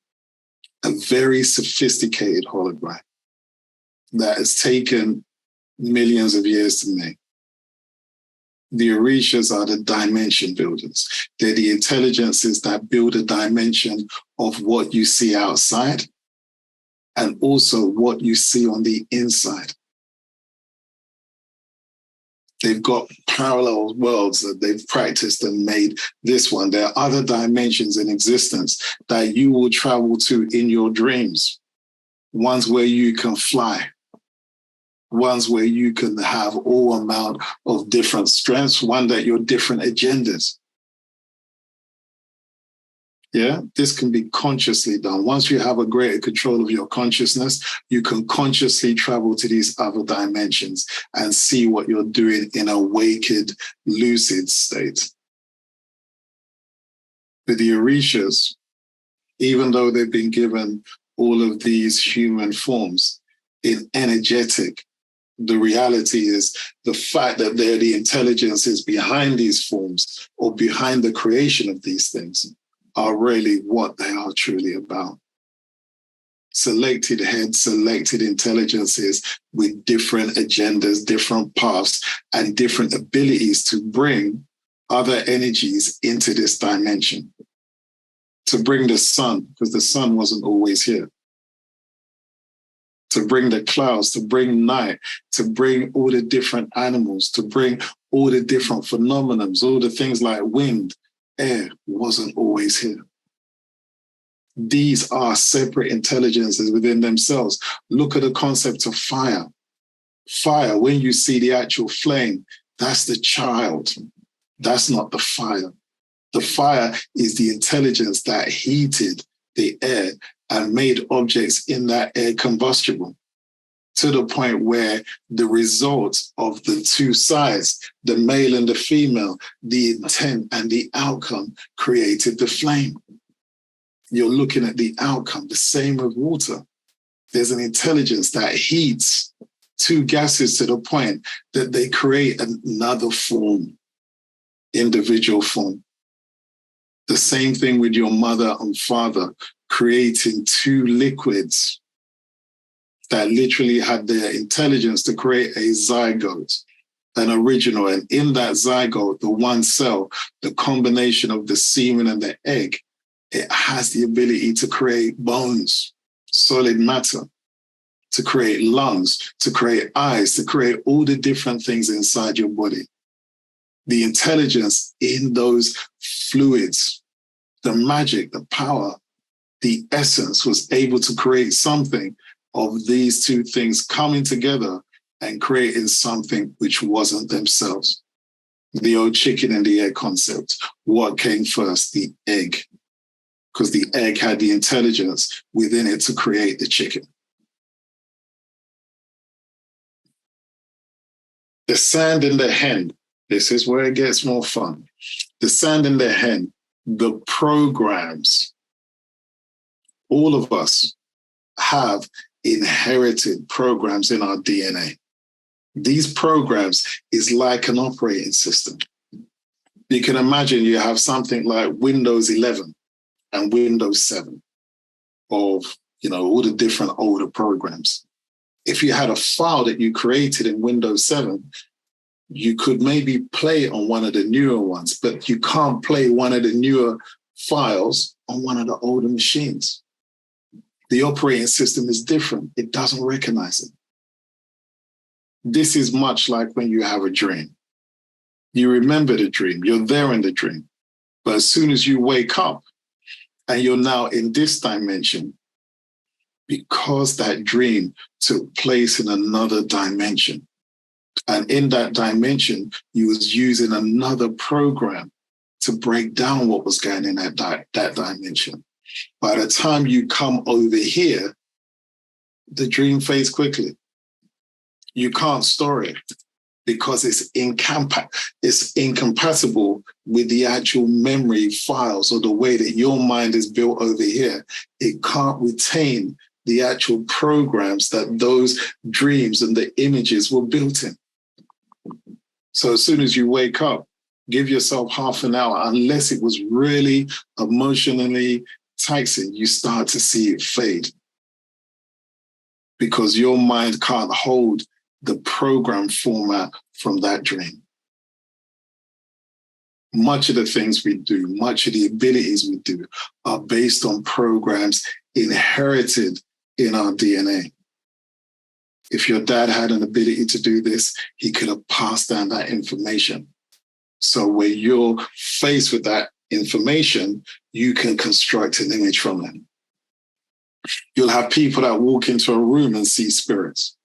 B: A very sophisticated hologram that has taken millions of years to make. The Orishas are the dimension builders. They're the intelligences that build a dimension of what you see outside and also what you see on the inside. They've got parallel worlds that they've practiced and made this one. There are other dimensions in existence that you will travel to in your dreams. Ones where you can fly. Ones where you can have all amount of different strengths. One that you're different agendas. Yeah, this can be consciously done. Once you have a greater control of your consciousness, you can consciously travel to these other dimensions and see what you're doing in a waked, lucid state. With the Orishas, even though they've been given all of these human forms, in energetic, the reality is the fact that they're the intelligences behind these forms or behind the creation of these things are really what they are truly about. Selected heads, selected intelligences with different agendas, different paths, and different abilities to bring other energies into this dimension. To bring the sun, because the sun wasn't always here. To bring the clouds, to bring night, to bring all the different animals, to bring all the different phenomena, all the things like wind, air wasn't always here. These are separate intelligences within themselves. Look at the concept of fire. Fire, when you see the actual flame, that's the child. That's not the fire. The fire is the intelligence that heated the air and made objects in that air combustible, to the point where the result of the two sides, the male and the female, the intent and the outcome created the flame. You're looking at the outcome, the same with water. There's an intelligence that heats two gases to the point that they create another form, individual form. The same thing with your mother and father, creating two liquids that literally had their intelligence to create a zygote, an original. And in that zygote, the one cell, the combination of the semen and the egg, it has the ability to create bones, solid matter, to create lungs, to create eyes, to create all the different things inside your body. The intelligence in those fluids, the magic, the power, the essence was able to create something of these two things coming together and creating something which wasn't themselves. The old chicken and the egg concept. What came first? The egg. Because the egg had the intelligence within it to create the chicken. The sand in the hen. This is where it gets more fun. The sand in the hen, the programs. All of us have inherited programs in our DNA. These programs is like an operating system. You can imagine you have something like Windows 11 and Windows 7 of, all the different older programs. If you had a file that you created in Windows 7, you could maybe play it on one of the newer ones, but you can't play one of the newer files on one of the older machines. The operating system is different. It doesn't recognize it. This is much like when you have a dream. You remember the dream, you're there in the dream. But as soon as you wake up and you're now in this dimension, because that dream took place in another dimension. And in that dimension, you was using another program to break down what was going in that dimension. By the time you come over here, the dream fades quickly. You can't store it because it's incompatible with the actual memory files or the way that your mind is built over here. It can't retain the actual programs that those dreams and the images were built in. So as soon as you wake up, give yourself half an hour, unless it was really emotionally taxing, you start to see it fade because your mind can't hold the program format from that dream. Much of the things we do, much of the abilities we do are based on programs inherited in our DNA. If your dad had an ability to do this, he could have passed down that information. So when you're faced with that information, you can construct an image from it. You'll have people that walk into a room and see spirits,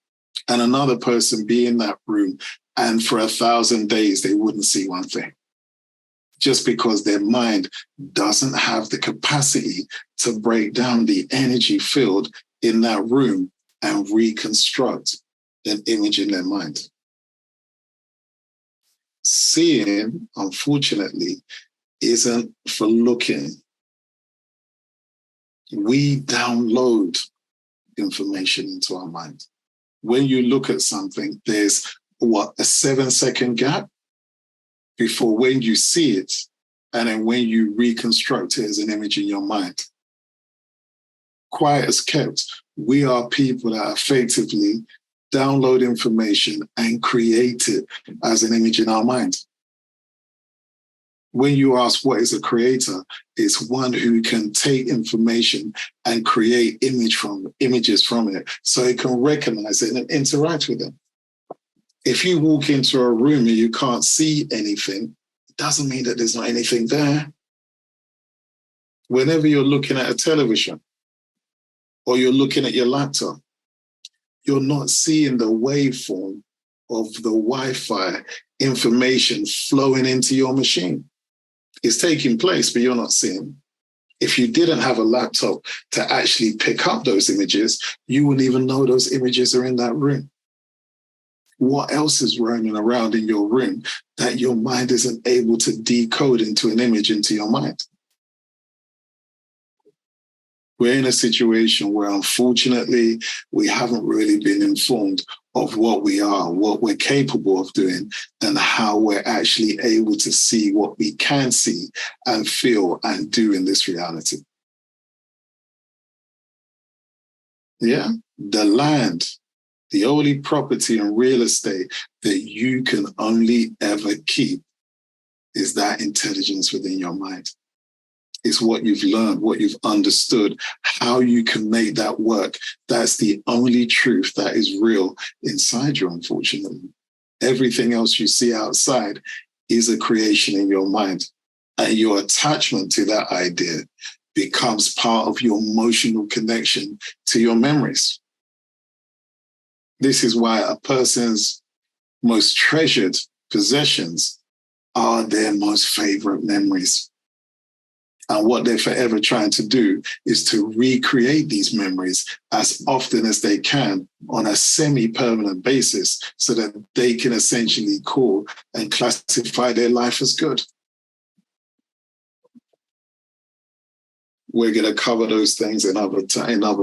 B: and another person be in that room, and for 1,000 days, they wouldn't see one thing. Just because their mind doesn't have the capacity to break down the energy field in that room and reconstruct an image in their mind. Seeing, unfortunately, isn't for looking. We download information into our mind. When you look at something, there's a 7-second gap before when you see it and then when you reconstruct it as an image in your mind. Quiet as kept, we are people that effectively download information and create it as an image in our mind. When you ask what is a creator, it's one who can take information and create images from it so it can recognize it and interact with it. If you walk into a room and you can't see anything, it doesn't mean that there's not anything there. Whenever you're looking at a television or you're looking at your laptop, you're not seeing the waveform of the Wi-Fi information flowing into your machine. It's taking place, but you're not seeing. If you didn't have a laptop to actually pick up those images, you wouldn't even know those images are in that room. What else is roaming around in your room that your mind isn't able to decode into an image into your mind? We're in a situation where, unfortunately, we haven't really been informed of what we are, what we're capable of doing, and how we're actually able to see what we can see and feel and do in this reality. Yeah, the land, the only property and real estate that you can only ever keep is that intelligence within your mind. It's what you've learned, what you've understood, how you can make that work. That's the only truth that is real inside you, unfortunately. Everything else you see outside is a creation in your mind. And your attachment to that idea becomes part of your emotional connection to your memories. This is why a person's most treasured possessions are their most favorite memories. And what they're forever trying to do is to recreate these memories as often as they can on a semi-permanent basis so that they can essentially call and classify their life as good. We're going to cover those things in other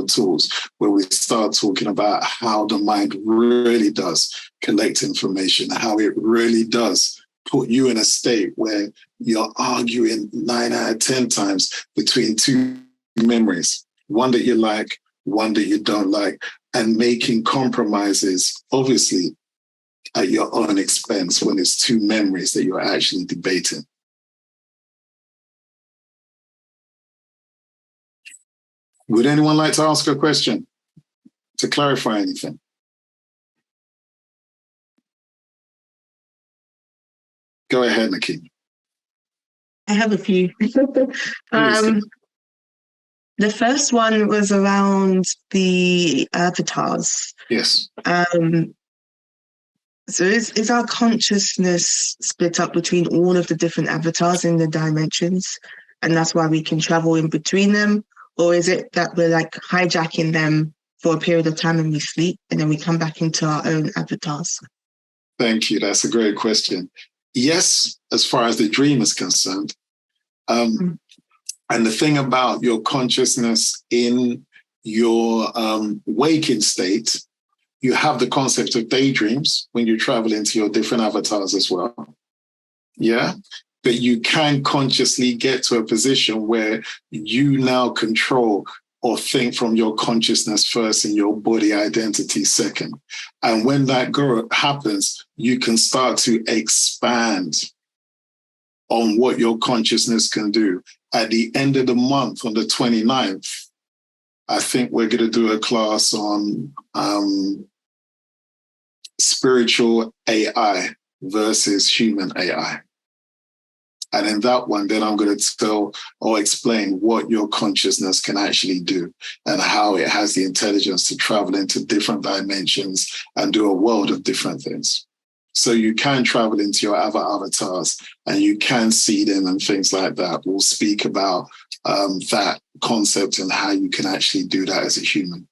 B: tools where we start talking about how the mind really does collect information, how it really does put you in a state where you're arguing 9 out of 10 times between two memories, one that you like, one that you don't like, and making compromises, obviously, at your own expense when it's two memories that you're actually debating. Would anyone like to ask a question to clarify anything? Go ahead, Nikki.
D: I have a few. The first one was around the avatars.
B: Yes.
D: So is our consciousness split up between all of the different avatars in the dimensions, and that's why we can travel in between them? Or is it that we're like hijacking them for a period of time and we sleep and then we come back into our own avatars?
B: Thank you. That's a great question. Yes, as far as the dream is concerned. And the thing about your consciousness in your waking state, you have the concept of daydreams when you travel into your different avatars as well. Yeah. But you can consciously get to a position where you now control or think from your consciousness first and your body identity second. And when that happens, you can start to expand on what your consciousness can do. At the end of the month, on the 29th, I think we're going to do a class on spiritual AI versus human AI. And in that one, then I'm going to tell or explain what your consciousness can actually do and how it has the intelligence to travel into different dimensions and do a world of different things. So you can travel into your other avatars and you can see them and things like that. We'll speak about that concept and how you can actually do that as a human.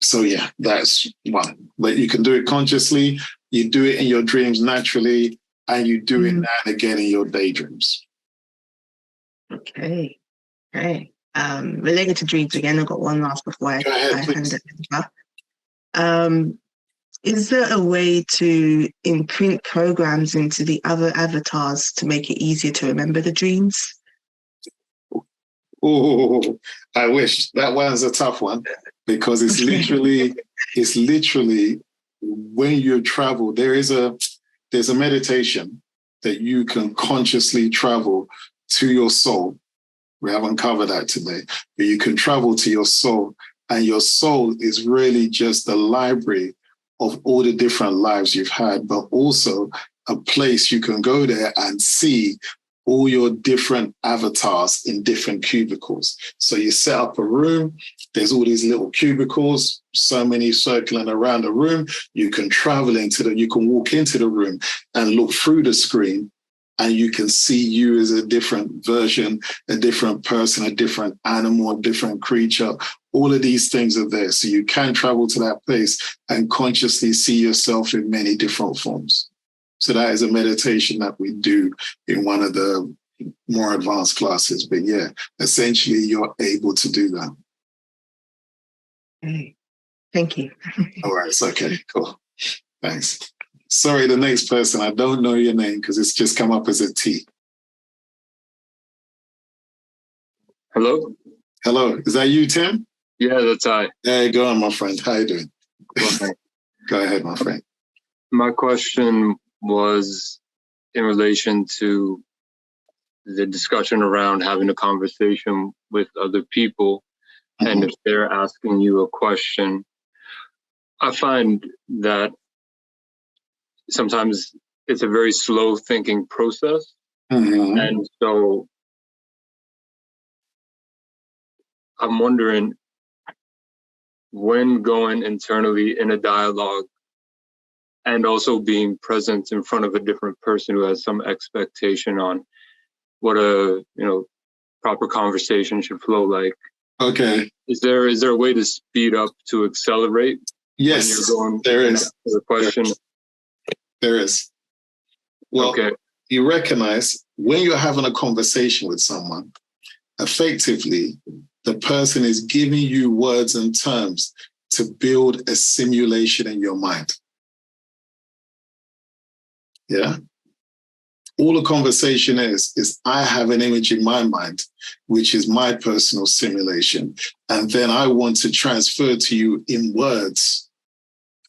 B: So yeah, that's one. But you can do it consciously. You do it in your dreams naturally. And you do it now and again in your daydreams.
D: Okay. Related to dreams again, I've got one last before I hand it over. Is there a way to imprint programs into the other avatars to make it easier to remember the dreams?
B: Oh, I wish. That one's a tough one because it's literally when you travel, there's a meditation that you can consciously travel to your soul. We haven't covered that today, but you can travel to your soul, and your soul is really just the library of all the different lives you've had, but also a place you can go there and see all your different avatars in different cubicles. So you set up a room, there's all these little cubicles, so many circling around the room. You can you can walk into the room and look through the screen, and you can see you as a different version, a different person, a different animal, a different creature. All of these things are there. So you can travel to that place and consciously see yourself in many different forms. So that is a meditation that we do in one of the more advanced classes. But yeah, essentially you're able to do that.
D: Thank you.
B: All right. It's okay. Cool. Thanks. Sorry, the next person, I don't know your name because it's just come up as a T.
F: Hello?
B: Hello. Is that you, Tim?
F: Yeah, that's I.
B: Hey, go on, my friend. How you doing?
F: Okay.
B: Go ahead, my friend.
F: My question was in relation to the discussion around having a conversation with other people. And if they're asking you a question, I find that sometimes it's a very slow thinking process. And so I'm wondering, when going internally in a dialogue and also being present in front of a different person who has some expectation on what a proper conversation should flow like.
B: Okay.
F: Is there a way to speed up, to accelerate?
B: Yes, there is.
F: The question.
B: There is. Well,
F: okay.
B: You recognize when you're having a conversation with someone, effectively, the person is giving you words and terms to build a simulation in your mind. Yeah. All the conversation is I have an image in my mind, which is my personal simulation. And then I want to transfer to you in words,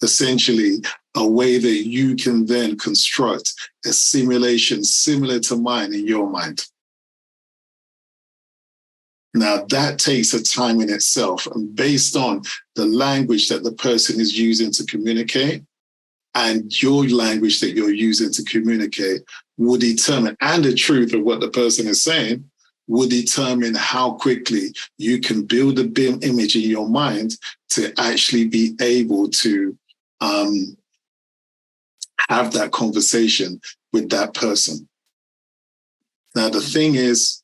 B: essentially a way that you can then construct a simulation similar to mine in your mind. Now, that takes a time in itself. And based on the language that the person is using to communicate and your language that you're using to communicate will determine, and the truth of what the person is saying, will determine how quickly you can build a BIM image in your mind to actually be able to have that conversation with that person. Now, the thing is,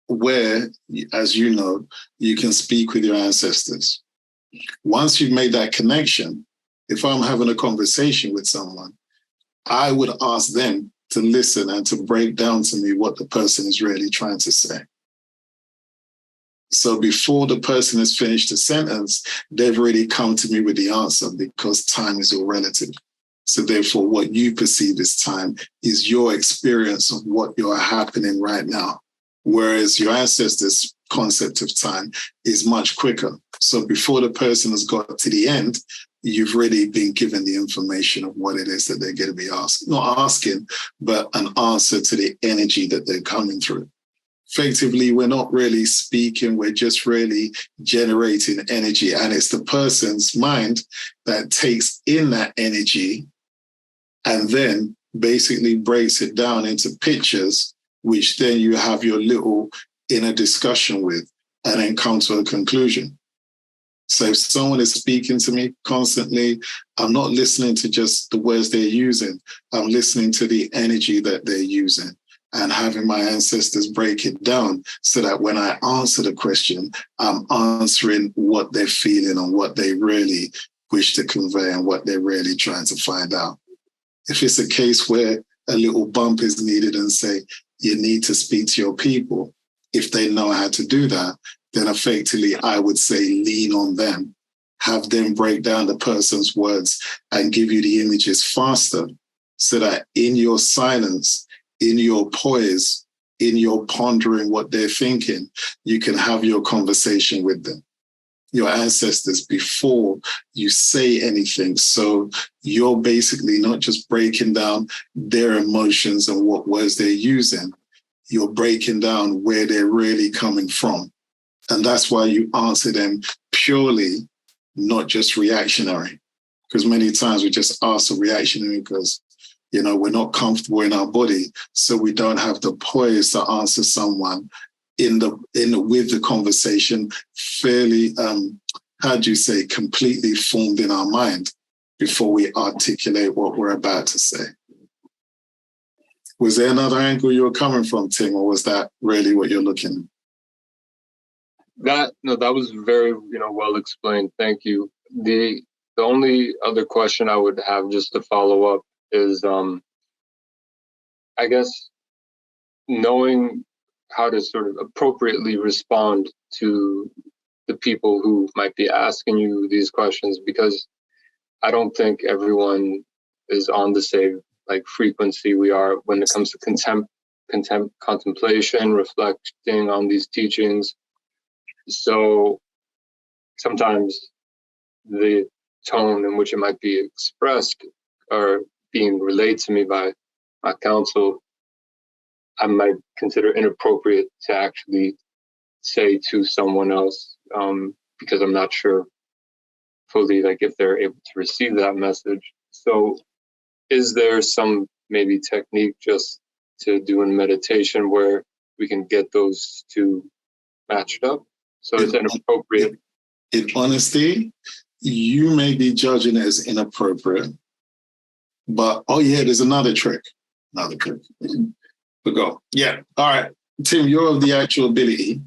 B: where, as you know, you can speak with your ancestors. Once you've made that connection, if I'm having a conversation with someone, I would ask them to listen and to break down to me what the person is really trying to say. So before the person has finished the sentence, they've already come to me with the answer, because time is all relative. So therefore, what you perceive as time is your experience of what you're happening right now. Whereas your ancestors' concept of time is much quicker. So before the person has got to the end, you've already been given the information of what it is that they're going to be asking. Not asking, but an answer to the energy that they're coming through. Effectively, we're not really speaking, we're just really generating energy. And it's the person's mind that takes in that energy and then basically breaks it down into pictures, which then you have your little inner discussion with and then come to a conclusion. So if someone is speaking to me constantly, I'm not listening to just the words they're using. I'm listening to the energy that they're using and having my ancestors break it down so that when I answer the question, I'm answering what they're feeling and what they really wish to convey and what they're really trying to find out. If it's a case where a little bump is needed and say, you need to speak to your people, if they know how to do that, then effectively I would say lean on them, have them break down the person's words and give you the images faster so that in your silence, in your poise, in your pondering what they're thinking, you can have your conversation with them, your ancestors, before you say anything. So you're basically not just breaking down their emotions and what words they're using, you're breaking down where they're really coming from. And that's why you answer them purely, not just reactionary. Because many times we just answer reactionary because, we're not comfortable in our body. So we don't have the poise to answer someone with the conversation fairly, completely formed in our mind before we articulate what we're about to say. Was there another angle you were coming from, Tim, or was that really what you're looking at?
F: That was very, well explained. Thank you. The only other question I would have just to follow up is, I guess, knowing how to sort of appropriately respond to the people who might be asking you these questions, because I don't think everyone is on the same frequency we are when it comes to contemplation, reflecting on these teachings. So sometimes the tone in which it might be expressed or being relayed to me by my counsel, I might consider inappropriate to actually say to someone else, because I'm not sure fully if they're able to receive that message. So is there some maybe technique just to do in meditation where we can get those two matched up so it's inappropriate?
B: In honesty, you may be judging it as inappropriate, but there's another trick. But go. Yeah. All right. Tim, you're of the actual ability.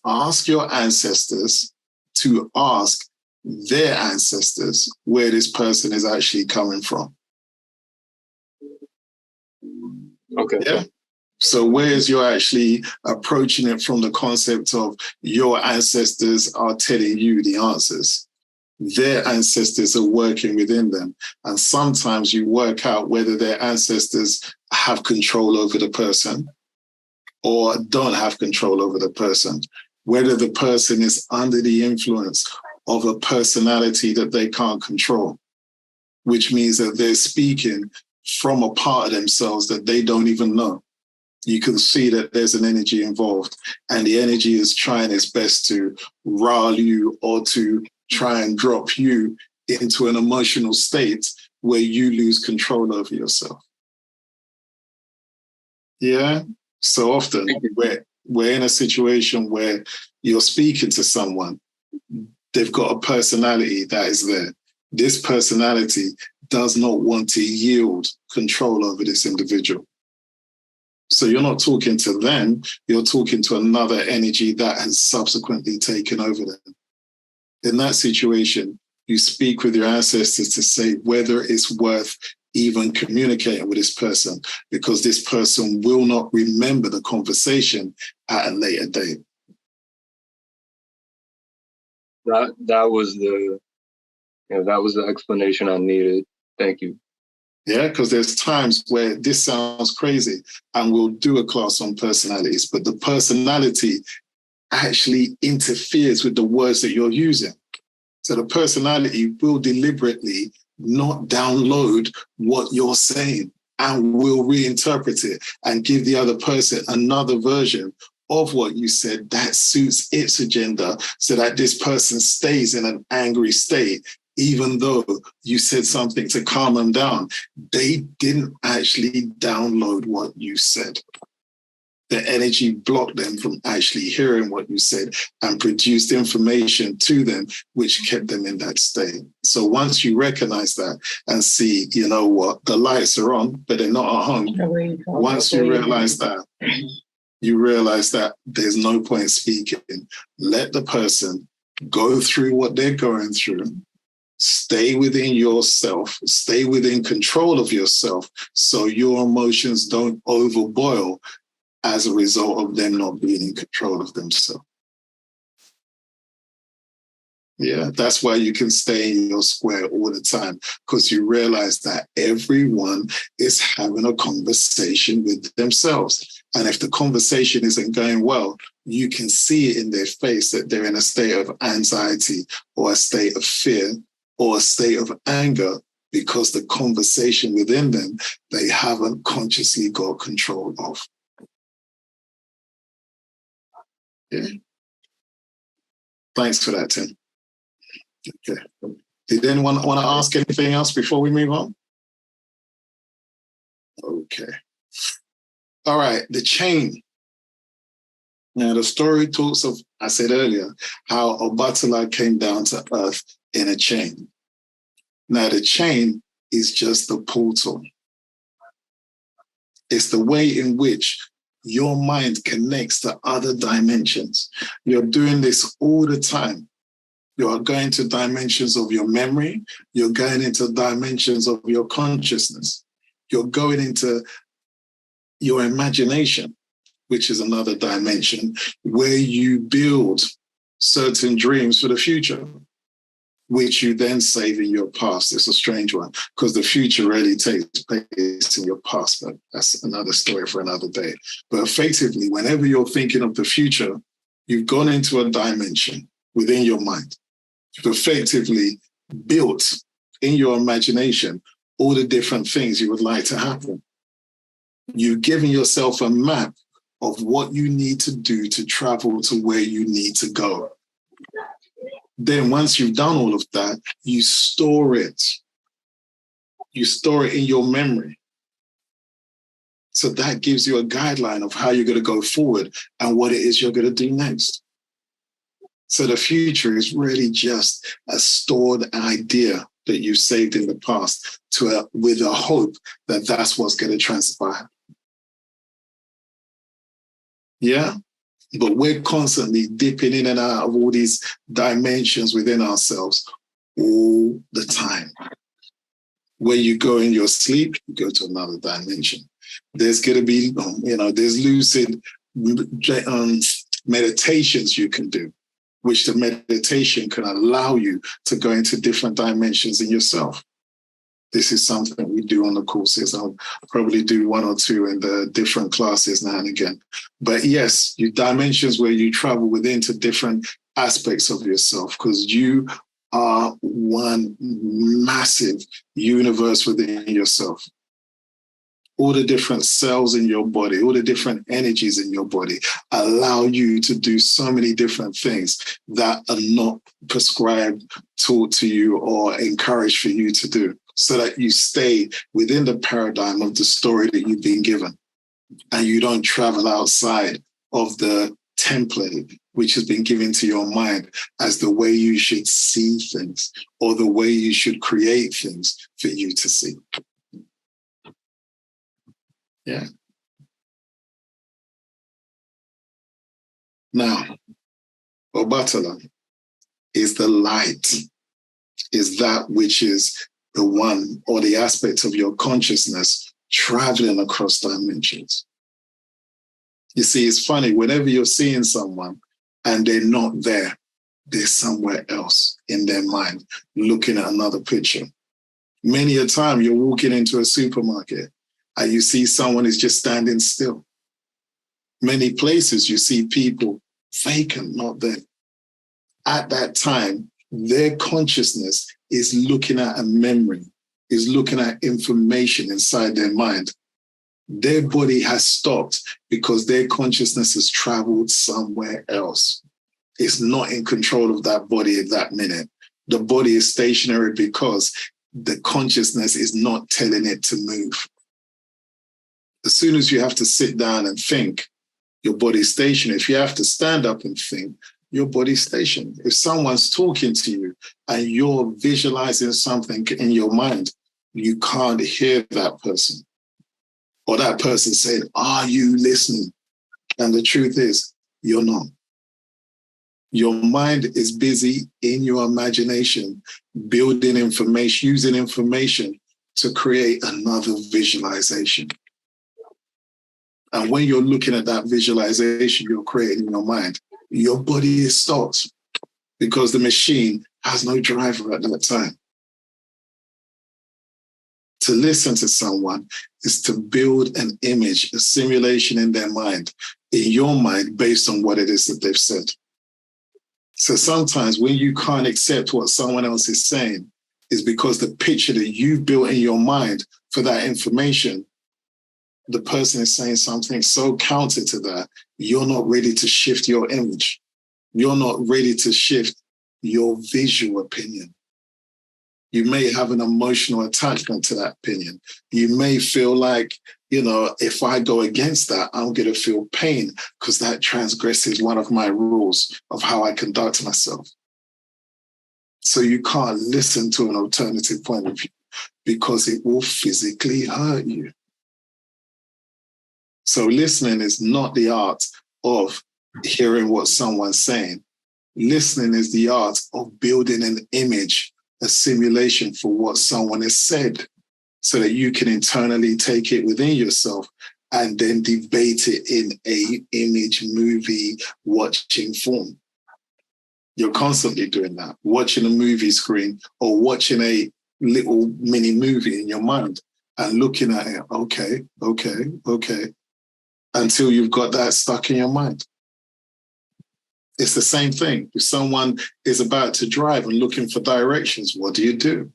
B: Ask your ancestors to ask their ancestors where this person is actually coming from.
F: Okay.
B: Yeah. So whereas you're actually approaching it from the concept of your ancestors are telling you the answers, their ancestors are working within them. And sometimes you work out whether their ancestors have control over the person or don't have control over the person, whether the person is under the influence of a personality that they can't control, which means that they're speaking from a part of themselves that they don't even know. You can see that there's an energy involved, and the energy is trying its best to rile you or to try and drop you into an emotional state where you lose control over yourself. Yeah. So often we're in a situation where you're speaking to someone, they've got a personality that is there. This personality does not want to yield control over this individual. So you're not talking to them, you're talking to another energy that has subsequently taken over them. In that situation, you speak with your ancestors to say whether it's worth even communicating with this person, because this person will not remember the conversation at a later date.
F: That was the explanation I needed. Thank you.
B: Yeah, because there's times where this sounds crazy and we'll do a class on personalities, but the personality actually interferes with the words that you're using. So the personality will deliberately not download what you're saying and will reinterpret it and give the other person another version of what you said that suits its agenda, so that this person stays in an angry state, even though you said something to calm them down. They didn't actually download what you said. The energy blocked them from actually hearing what you said and produced information to them, which kept them in that state. So once you recognize that and see, you know what, the lights are on, but they're not at home. Once you realize that, you realize that there's no point speaking. Let the person go through what they're going through. Stay within yourself, stay within control of yourself, so your emotions don't overboil as a result of them not being in control of themselves. Yeah, that's why you can stay in your square all the time, because you realize that everyone is having a conversation with themselves. And if the conversation isn't going well, you can see it in their face that they're in a state of anxiety or a state of fear or a state of anger, because the conversation within them, they haven't consciously got control of. Yeah. Thanks for that, Tim. Okay. Did anyone want to ask anything else before we move on? Okay. All right, the chain. Now, the story talks of, I said earlier, how Obatala came down to earth in a chain. Now, the chain is just the portal. It's the way in which your mind connects to other dimensions. You're doing this all the time. You're going to dimensions of your memory. You're going into dimensions of your consciousness. You're going into your imagination, which is another dimension where you build certain dreams for the future, which you then save in your past. It's a strange one, because the future really takes place in your past, but that's another story for another day. But effectively, whenever you're thinking of the future, you've gone into a dimension within your mind. You've effectively built in your imagination all the different things you would like to happen. You've given yourself a map of what you need to do to travel to where you need to go. Then once you've done all of that, you store it. You store it in your memory. So that gives you a guideline of how you're going to go forward and what it is you're going to do next. So the future is really just a stored idea that you saved in the past with a hope that that's what's going to transpire. Yeah? But we're constantly dipping in and out of all these dimensions within ourselves all the time. Where you go in your sleep, you go to another dimension. There's going to be, there's lucid meditations you can do, which the meditation can allow you to go into different dimensions in yourself. This is something we do on the courses. I'll probably do one or two in the different classes now and again. But yes, you dimensions where you travel within to different aspects of yourself, because you are one massive universe within yourself. All the different cells in your body, all the different energies in your body allow you to do so many different things that are not prescribed, taught to you, or encouraged for you to do, so that you stay within the paradigm of the story that you've been given, and you don't travel outside of the template which has been given to your mind as the way you should see things, or the way you should create things for you to see. Yeah. Now, Obatala is the light, is that which is the one or the aspect of your consciousness traveling across dimensions. You see, it's funny, whenever you're seeing someone and they're not there, they're somewhere else in their mind, looking at another picture. Many a time you're walking into a supermarket and you see someone is just standing still. Many places you see people vacant, not there. At that time, their consciousness is looking at a memory, is looking at information inside their mind. Their body has stopped because their consciousness has traveled somewhere else. It's not in control of that body at that minute. The body is stationary because the consciousness is not telling it to move. As soon as you have to sit down and think, your body's stationary. If you have to stand up and think, your body's stationary. If someone's talking to you and you're visualizing something in your mind, you can't hear that person. Or that person saying, are you listening? And the truth is, you're not. Your mind is busy in your imagination, building information, using information to create another visualization. And when you're looking at that visualization you're creating in your mind, your body is stopped because the machine has no driver at that time. To listen to someone is to build an image, a simulation in their mind, in your mind, based on what it is that they've said. So sometimes when you can't accept what someone else is saying, is because the picture that you've built in your mind for that information, the person is saying something so counter to that, you're not ready to shift your image. You're not ready to shift your visual opinion. You may have an emotional attachment to that opinion. You may feel like, if I go against that, I'm going to feel pain because that transgresses one of my rules of how I conduct myself. So you can't listen to an alternative point of view because it will physically hurt you. So listening is not the art of hearing what someone's saying. Listening is the art of building an image, a simulation for what someone has said, so that you can internally take it within yourself and then debate it in a image movie watching form. You're constantly doing that, watching a movie screen or watching a little mini movie in your mind and looking at it, okay, until you've got that stuck in your mind. It's the same thing. If someone is about to drive and looking for directions, what do?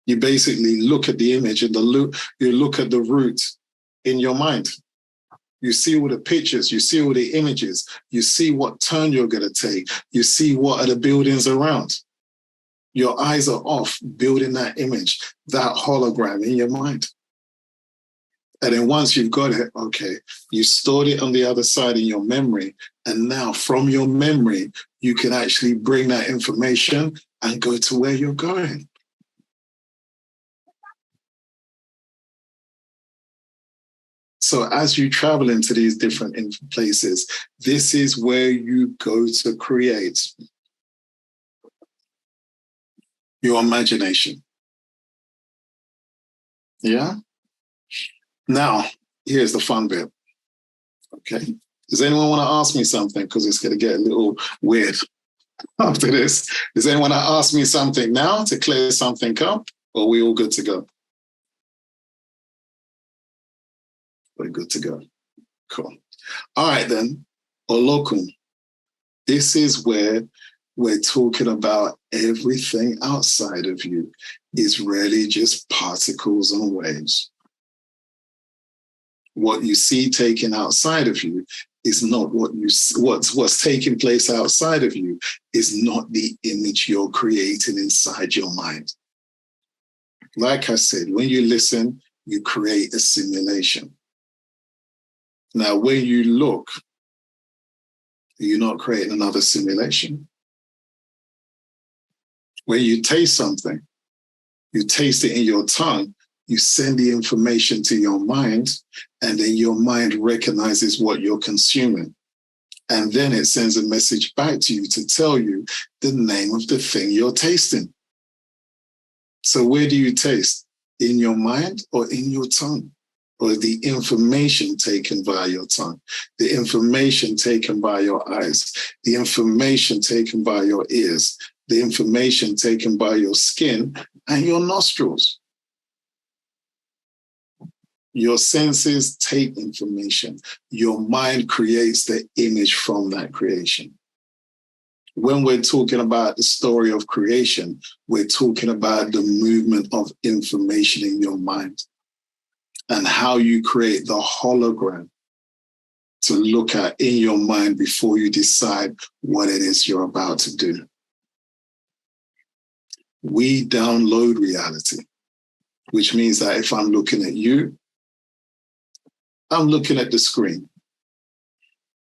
B: You basically look at the image and you look at the route in your mind. You see all the pictures, you see all the images, you see what turn you're going to take, you see what are the buildings around. Your eyes are off building that image, that hologram in your mind. And then once you've got it, okay, you stored it on the other side in your memory. And now from your memory, you can actually bring that information and go to where you're going. So as you travel into these different places, this is where you go to create your imagination. Yeah? Now, here's the fun bit. Okay. Does anyone want to ask me something? Because it's going to get a little weird after this. Does anyone want to ask me something now to clear something up? Or are we all good to go? We're good to go. Cool. All right, then. Olokun. This is where we're talking about everything outside of you is really just particles and waves. What you see taken outside of you is not what's taking place outside of you is not the image you're creating inside your mind. Like I said, when you listen, you create a simulation. Now, when you look, you're not creating another simulation. When you taste something, you taste it in your tongue, you send the information to your mind, and then your mind recognizes what you're consuming. And then it sends a message back to you to tell you the name of the thing you're tasting. So where do you taste? In your mind or in your tongue? Or the information taken by your tongue, the information taken by your eyes, the information taken by your ears, the information taken by your skin and your nostrils. Your senses take information. Your mind creates the image from that creation. When we're talking about the story of creation, we're talking about the movement of information in your mind and how you create the hologram to look at in your mind before you decide what it is you're about to do. We download reality, which means that if I'm looking at you, I'm looking at the screen.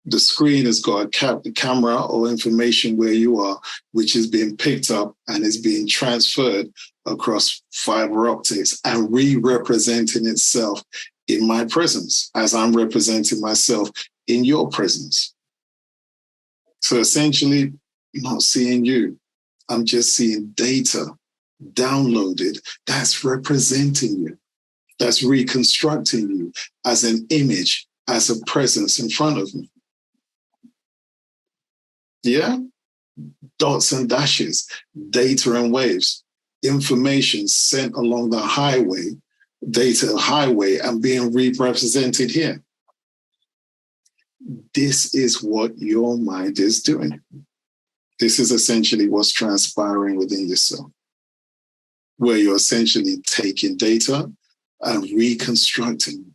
B: The screen has got a camera or information where you are, which is being picked up and is being transferred across fiber optics and re-representing itself in my presence as I'm representing myself in your presence. So essentially, I'm not seeing you. I'm just seeing data downloaded that's representing you, that's reconstructing you as an image, as a presence in front of me. Yeah? Dots and dashes, data and waves, information sent along the highway, data highway, and being represented here. This is what your mind is doing. This is essentially what's transpiring within yourself, where you're essentially taking data and reconstructing.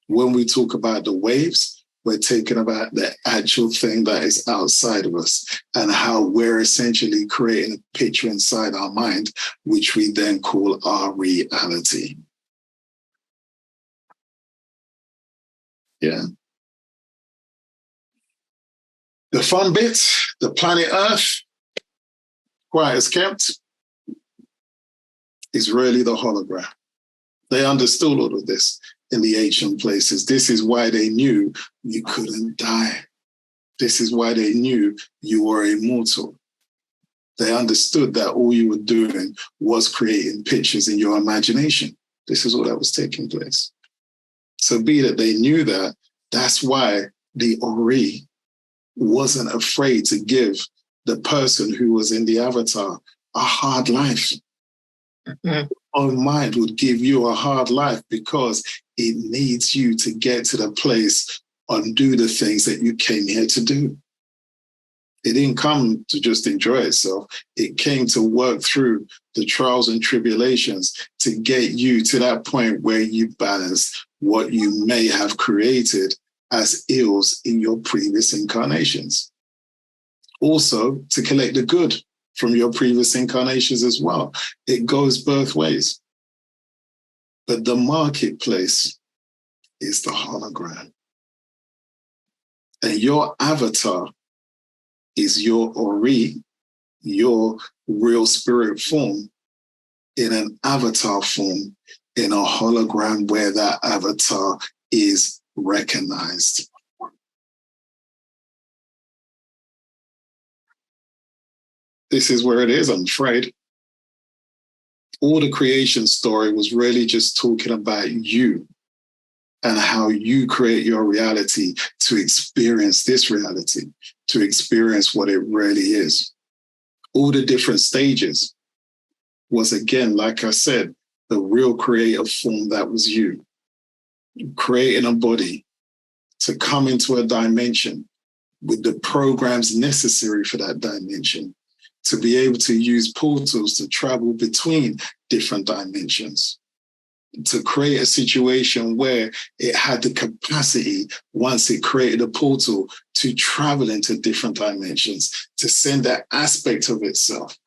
B: When we talk about the waves, we're talking about the actual thing that is outside of us and how we're essentially creating a picture inside our mind, which we then call our reality. Yeah. The fun bit, the planet Earth, quiet as kept, is really the hologram. They understood all of this in the ancient places. This is why they knew you couldn't die. This is why they knew you were immortal. They understood that all you were doing was creating pictures in your imagination. This is all that was taking place. So be that they knew that, that's why the Ori wasn't afraid to give the person who was in the avatar a hard life. Mm-hmm. Own mind would give you a hard life because it needs you to get to the place and do the things that you came here to do. It didn't come to just enjoy itself. It came to work through the trials and tribulations to get you to that point where you balance what you may have created as ills in your previous incarnations. Also, to collect the good from your previous incarnations as well. It goes both ways. But the marketplace is the hologram. And your avatar is your Ori, your real spirit form, in an avatar form, in a hologram where that avatar is recognized. This is where it is, I'm afraid. All the creation story was really just talking about you and how you create your reality to experience this reality, to experience what it really is. All the different stages was, again, like I said, the real creative form that was you, creating a body to come into a dimension with the programs necessary for that dimension, to be able to use portals to travel between different dimensions, to create a situation where it had the capacity, once it created a portal, to travel into different dimensions, to send that aspect of itself.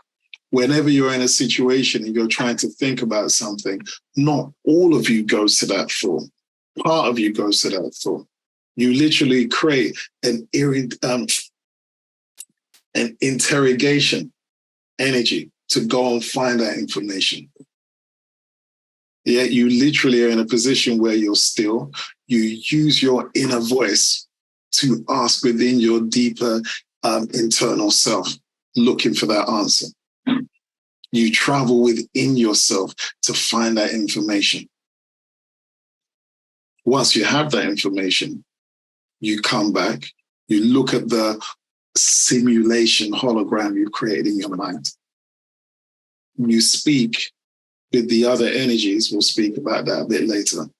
B: Whenever you're in a situation and you're trying to think about something, not all of you goes to that form. Part of you goes to that form. You literally create an interrogation energy to go and find that information. Yeah, you literally are in a position where you're still. You use your inner voice to ask within your deeper internal self, looking for that answer. You travel within yourself to find that information. Once you have that information, you come back, you look at the simulation hologram you've created in your mind. You speak with the other energies. We'll speak about that a bit later.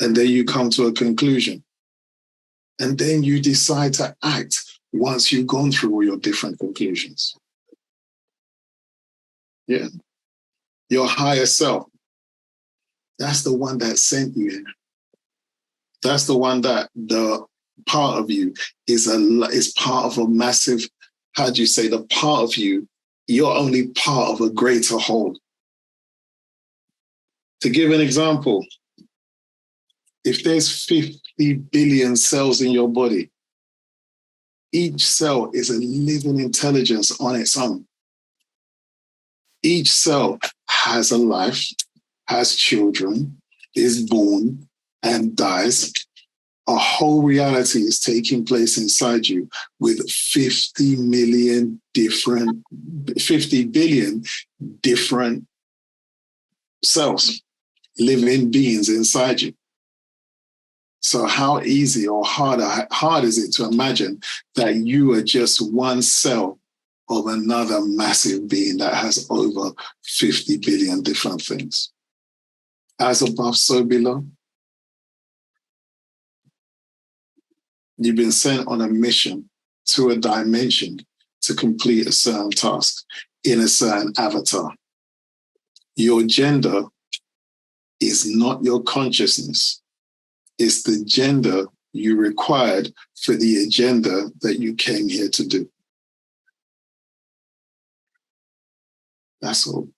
B: And then you come to a conclusion. And then you decide to act once you've gone through all your different conclusions. Yeah. Your higher self, that's the one that sent you in. That's the one that the part of you is part of a massive, how do you say, the part of you, you're only part of a greater whole. To give an example, if there's 50 billion cells in your body, each cell is a living intelligence on its own. Each cell has a life, has children, is born and dies. A whole reality is taking place inside you with 50 billion different cells, living beings inside you. So how easy or hard is it to imagine that you are just one cell of another massive being that has over 50 billion different things? As above, so below. You've been sent on a mission to a dimension to complete a certain task in a certain avatar. Your gender is not your consciousness. It's the gender you required for the agenda that you came here to do. That's all.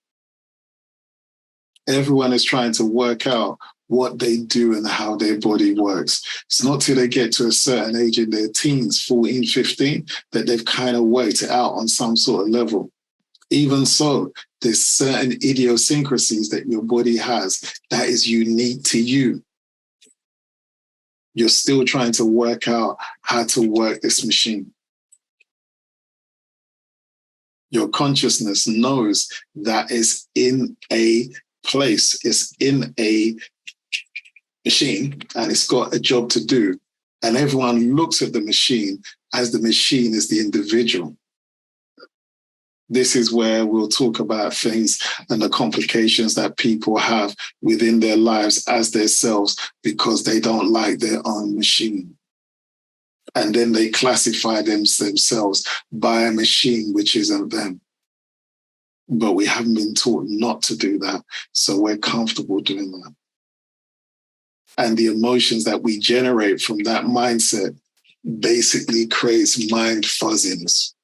B: Everyone is trying to work out what they do and how their body works. It's not till they get to a certain age in their teens, 14, 15, that they've kind of worked it out on some sort of level. Even so, there's certain idiosyncrasies that your body has that is unique to you. You're still trying to work out how to work this machine. Your consciousness knows that it's in a place, it's in a machine, and it's got a job to do. And everyone looks at the machine as the machine is the individual. This is where we'll talk about things and the complications that people have within their lives as themselves because they don't like their own machine. And then they classify themselves by a machine which isn't them. But we haven't been taught not to do that, so we're comfortable doing that. And the emotions that we generate from that mindset basically creates mind fuzziness.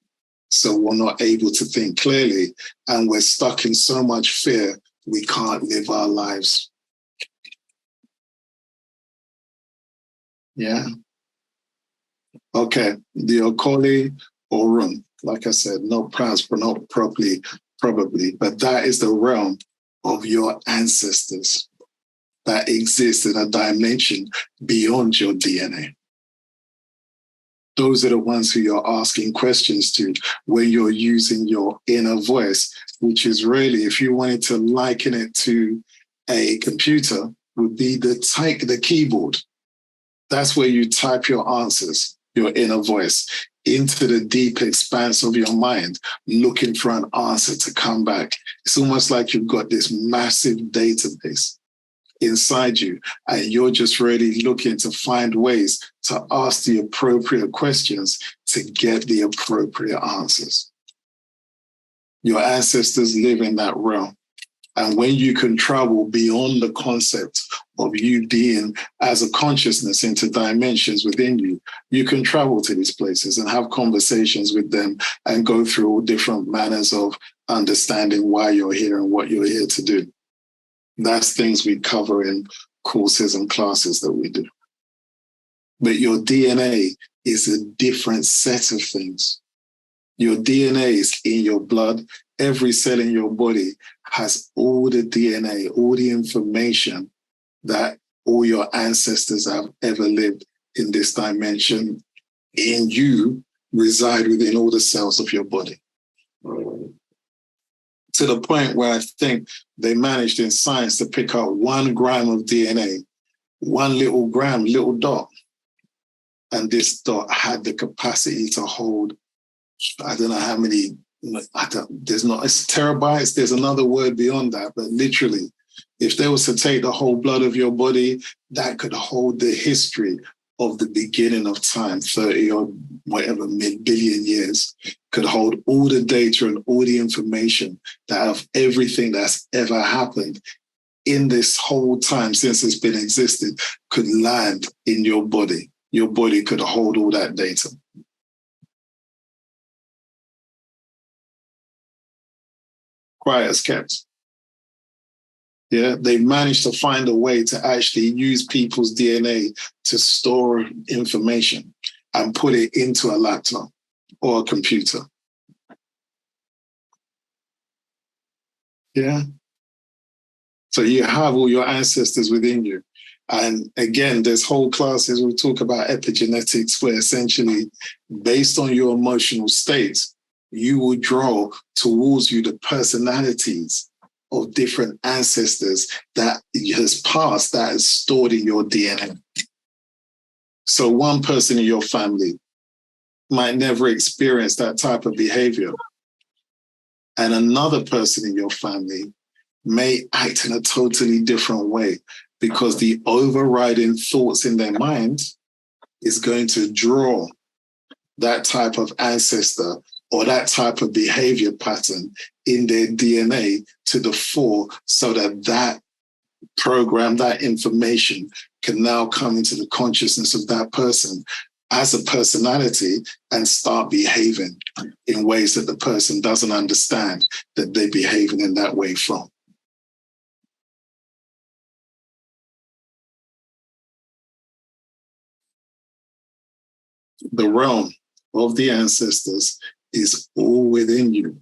B: So we're not able to think clearly, and we're stuck in so much fear, we can't live our lives. Yeah. Okay. The Okoli or room, like I said, not properly, probably, but that is the realm of your ancestors that exists in a dimension beyond your DNA. Those are the ones who you're asking questions to when you're using your inner voice, which is really, if you wanted to liken it to a computer, would be the keyboard. That's where you type your answers, your inner voice, into the deep expanse of your mind, looking for an answer to come back. It's almost like you've got this massive database inside you, and you're just really looking to find ways to ask the appropriate questions to get the appropriate answers. Your ancestors live in that realm. And when you can travel beyond the concept of you being as a consciousness into dimensions within you, you can travel to these places and have conversations with them and go through all different manners of understanding why you're here and what you're here to do. That's things we cover in courses and classes that we do. But your DNA is a different set of things. Your DNA is in your blood. Every cell in your body has all the DNA, all the information that all your ancestors have ever lived in this dimension. In you reside within all the cells of your body. To the point where I think they managed in science to pick out 1 gram of DNA, 1 little gram, little dot. And this dot had the capacity to hold, I don't know how many, it's terabytes, there's another word beyond that, but literally, if they was to take the whole blood of your body, that could hold the history of the beginning of time, 30 or whatever billion years, could hold all the data and all the information that of everything that's ever happened in this whole time since it's been existed could land in your body. Your body could hold all that data. Quiet as kept. Yeah, they managed to find a way to actually use people's DNA to store information and put it into a laptop or a computer. Yeah. So you have all your ancestors within you. And again, there's whole classes we'll talk about epigenetics, where essentially, based on your emotional state, you will draw towards you the personalities of different ancestors that has passed, that is stored in your DNA. So one person in your family might never experience that type of behavior. And another person in your family may act in a totally different way, because the overriding thoughts in their mind is going to draw that type of ancestor or that type of behavior pattern in their DNA to the fore, so that that program, that information can now come into the consciousness of that person as a personality and start behaving in ways that the person doesn't understand that they're behaving in that way from. The realm of the ancestors is all within you.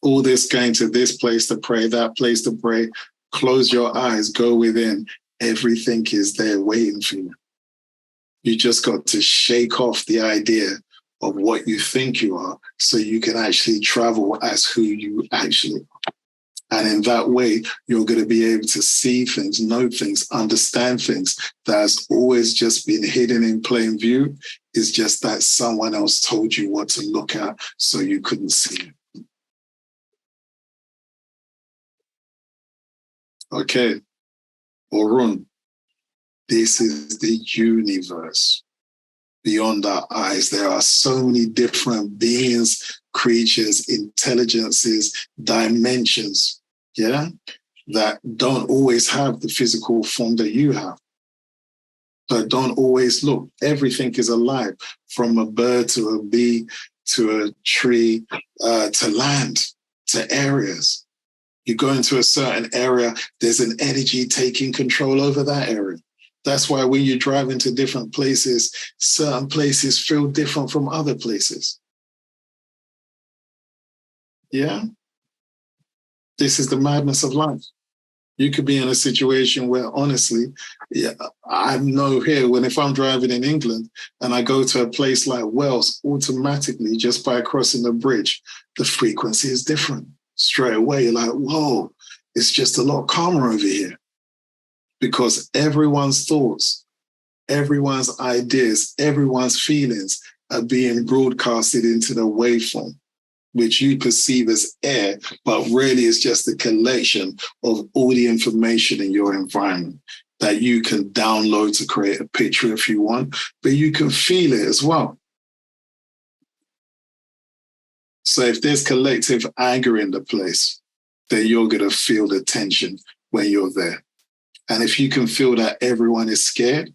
B: All this going to this place to pray, that place to pray, close your eyes, go within. Everything is there waiting for you. You just got to shake off the idea of what you think you are so you can actually travel as who you actually are. And in that way, you're going to be able to see things, know things, understand things that has always just been hidden in plain view. It's just that someone else told you what to look at so you couldn't see it. Okay, Orun, this is the universe. Beyond our eyes, there are so many different beings, creatures, intelligences, dimensions, yeah, that don't always have the physical form that you have. So don't always look. Everything is alive, from a bird to a bee to a tree to land to areas. You go into a certain area, there's an energy taking control over that area. That's why when you drive into different places, certain places feel different from other places. Yeah? This is the madness of life. You could be in a situation where, honestly, yeah, I know here, if I'm driving in England and I go to a place like Wales, automatically, just by crossing the bridge, the frequency is different. Straight away, you're like, whoa, it's just a lot calmer over here. because everyone's thoughts, everyone's ideas, everyone's feelings are being broadcasted into the waveform, which you perceive as air, but really is just a collection of all the information in your environment that you can download to create a picture if you want, but you can feel it as well. So if there's collective anger in the place, then you're going to feel the tension when you're there. And if you can feel that everyone is scared,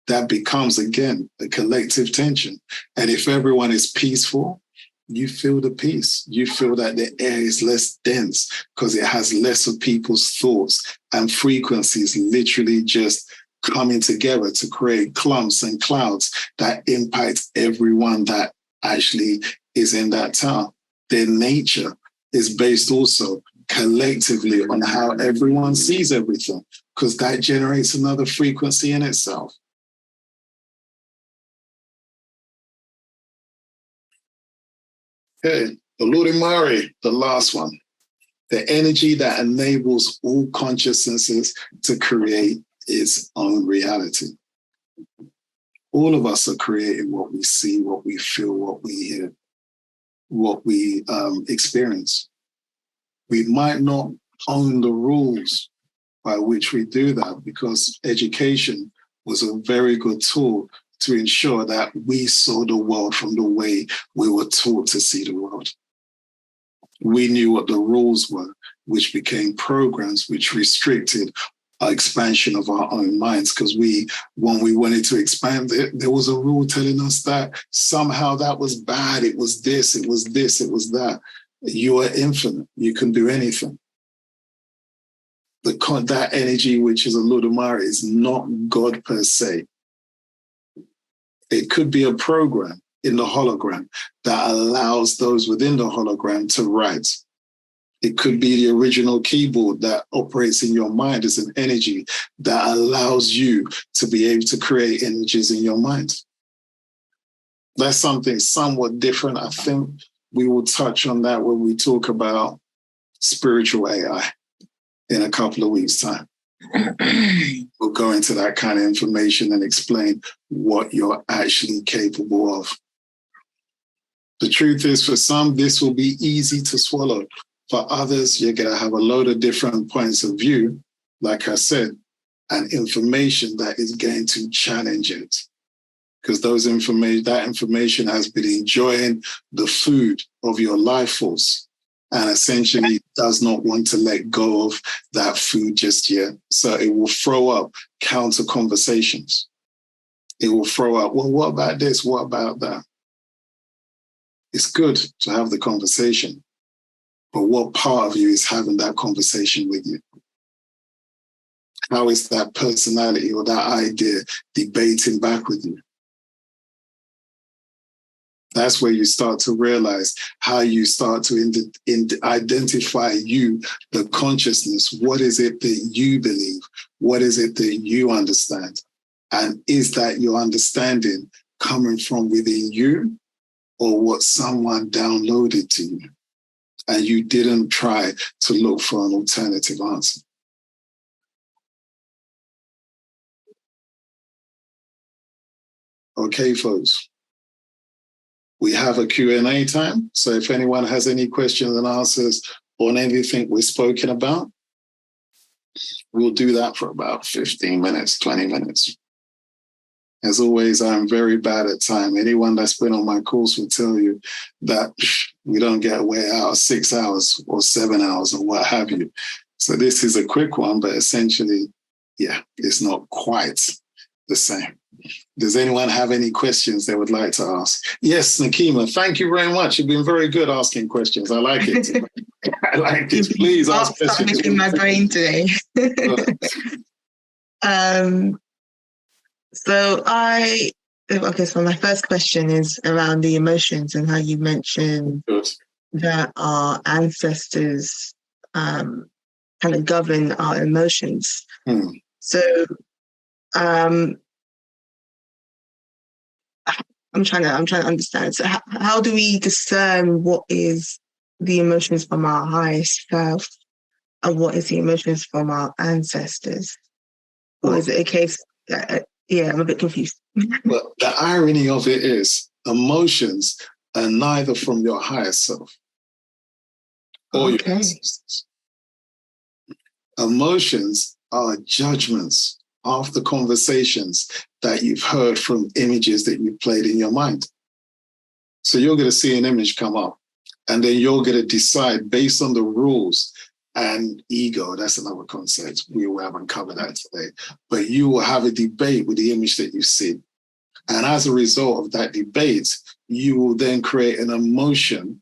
B: that becomes, again, a collective tension. And if everyone is peaceful, you feel the peace. You feel that the air is less dense because it has less of people's thoughts and frequencies literally just coming together to create clumps and clouds that impact everyone that actually is in that town. Their nature is based also collectively on how everyone sees everything, because that generates another frequency in itself. Okay, the Ludimari, the last one. The energy that enables all consciousnesses to create its own reality. All of us are creating what we see, what we feel, what we hear, what we experience. We might not own the rules by which we do that, because education was a very good tool to ensure that we saw the world from the way we were taught to see the world. We knew what the rules were, which became programs which restricted our expansion of our own minds, because when we wanted to expand it, there was a rule telling us that somehow that was bad, it was this, it was this, it was that. You are infinite, you can do anything. That energy, which is a Ludimari, is not God per se. It could be a program in the hologram that allows those within the hologram to write. It could be the original keyboard that operates in your mind as an energy that allows you to be able to create images in your mind. That's something somewhat different. I think we will touch on that when we talk about spiritual AI in a couple of weeks' time. We'll go into that kind of information and explain what you're actually capable of. The truth is, for some, this will be easy to swallow. For others, you're going to have a load of different points of view, like I said, and information that is going to challenge it. Because that information has been enjoying the food of your life force and essentially does not want to let go of that food just yet. So it will throw up counter conversations. It will throw up, well, what about this? What about that? It's good to have the conversation, but what part of you is having that conversation with you? How is that personality or that idea debating back with you? That's where you start to realize how you start to identify you, the consciousness. What is it that you believe? What is it that you understand? And is that your understanding coming from within you or what someone downloaded to you? And you didn't try to look for an alternative answer. Okay, folks. We have a Q&A time. So if anyone has any questions and answers on anything we've spoken about, we'll do that for about 15 minutes, 20 minutes. As always, I'm very bad at time. Anyone that's been on my course will tell you that we don't get away out of 6 hours or 7 hours or what have you. So this is a quick one, but essentially, yeah, it's not quite the same. Does anyone have any questions they would like to ask? Yes, Nakima, thank you very much. You've been very good asking questions. I like it. I like it. Please ask questions.
D: In my brain today. So my first question is around the emotions and how you mentioned that our ancestors kind of govern our emotions. So I'm trying to understand. So how do we discern what is the emotions from our highest self and what is the emotions from our ancestors? Or is it a case? Yeah, I'm a bit confused.
B: But the irony of it is, emotions are neither from your higher self or your ancestors. Emotions are judgments after conversations that you've heard from images that you've played in your mind. So you're going to see an image come up, and then you're going to decide based on the rules and ego. That's another concept. We haven't covered that today. But you will have a debate with the image that you see. And as a result of that debate, you will then create an emotion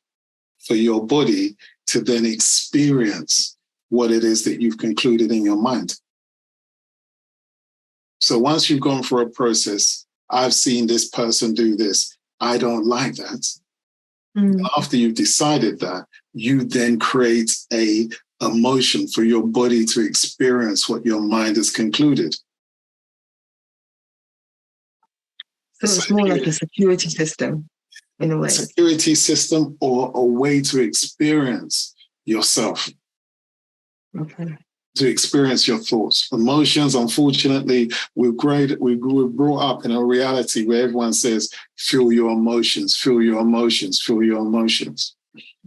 B: for your body to then experience what it is that you've concluded in your mind. So once you've gone through a process, I've seen this person do this, I don't like that. After you've decided that, you then create a emotion for your body to experience what your mind has concluded.
D: So it's more like a security system in a way.
B: Security system or a way to experience yourself.
D: Okay.
B: To experience your thoughts. Emotions, unfortunately, we're brought up in a reality where everyone says, feel your emotions, feel your emotions, feel your emotions.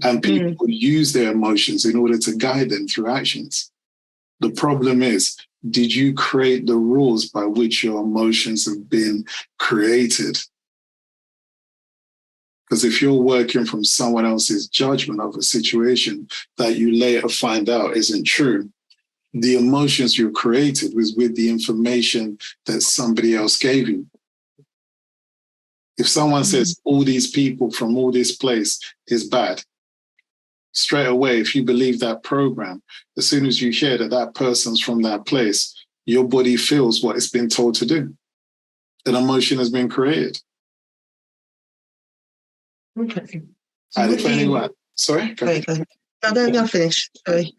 B: And people use their emotions in order to guide them through actions. The problem is, did you create the rules by which your emotions have been created? Because if you're working from someone else's judgment of a situation that you later find out isn't true, the emotions you created was with the information that somebody else gave you. If someone says all these people from all this place is bad, straight away, if you believe that program, as soon as you hear that that person's from that place, your body feels what it's been told to do. An emotion has been created.
D: Okay.
B: And if anyone, sorry?
D: Go ahead. No, finish. Sorry.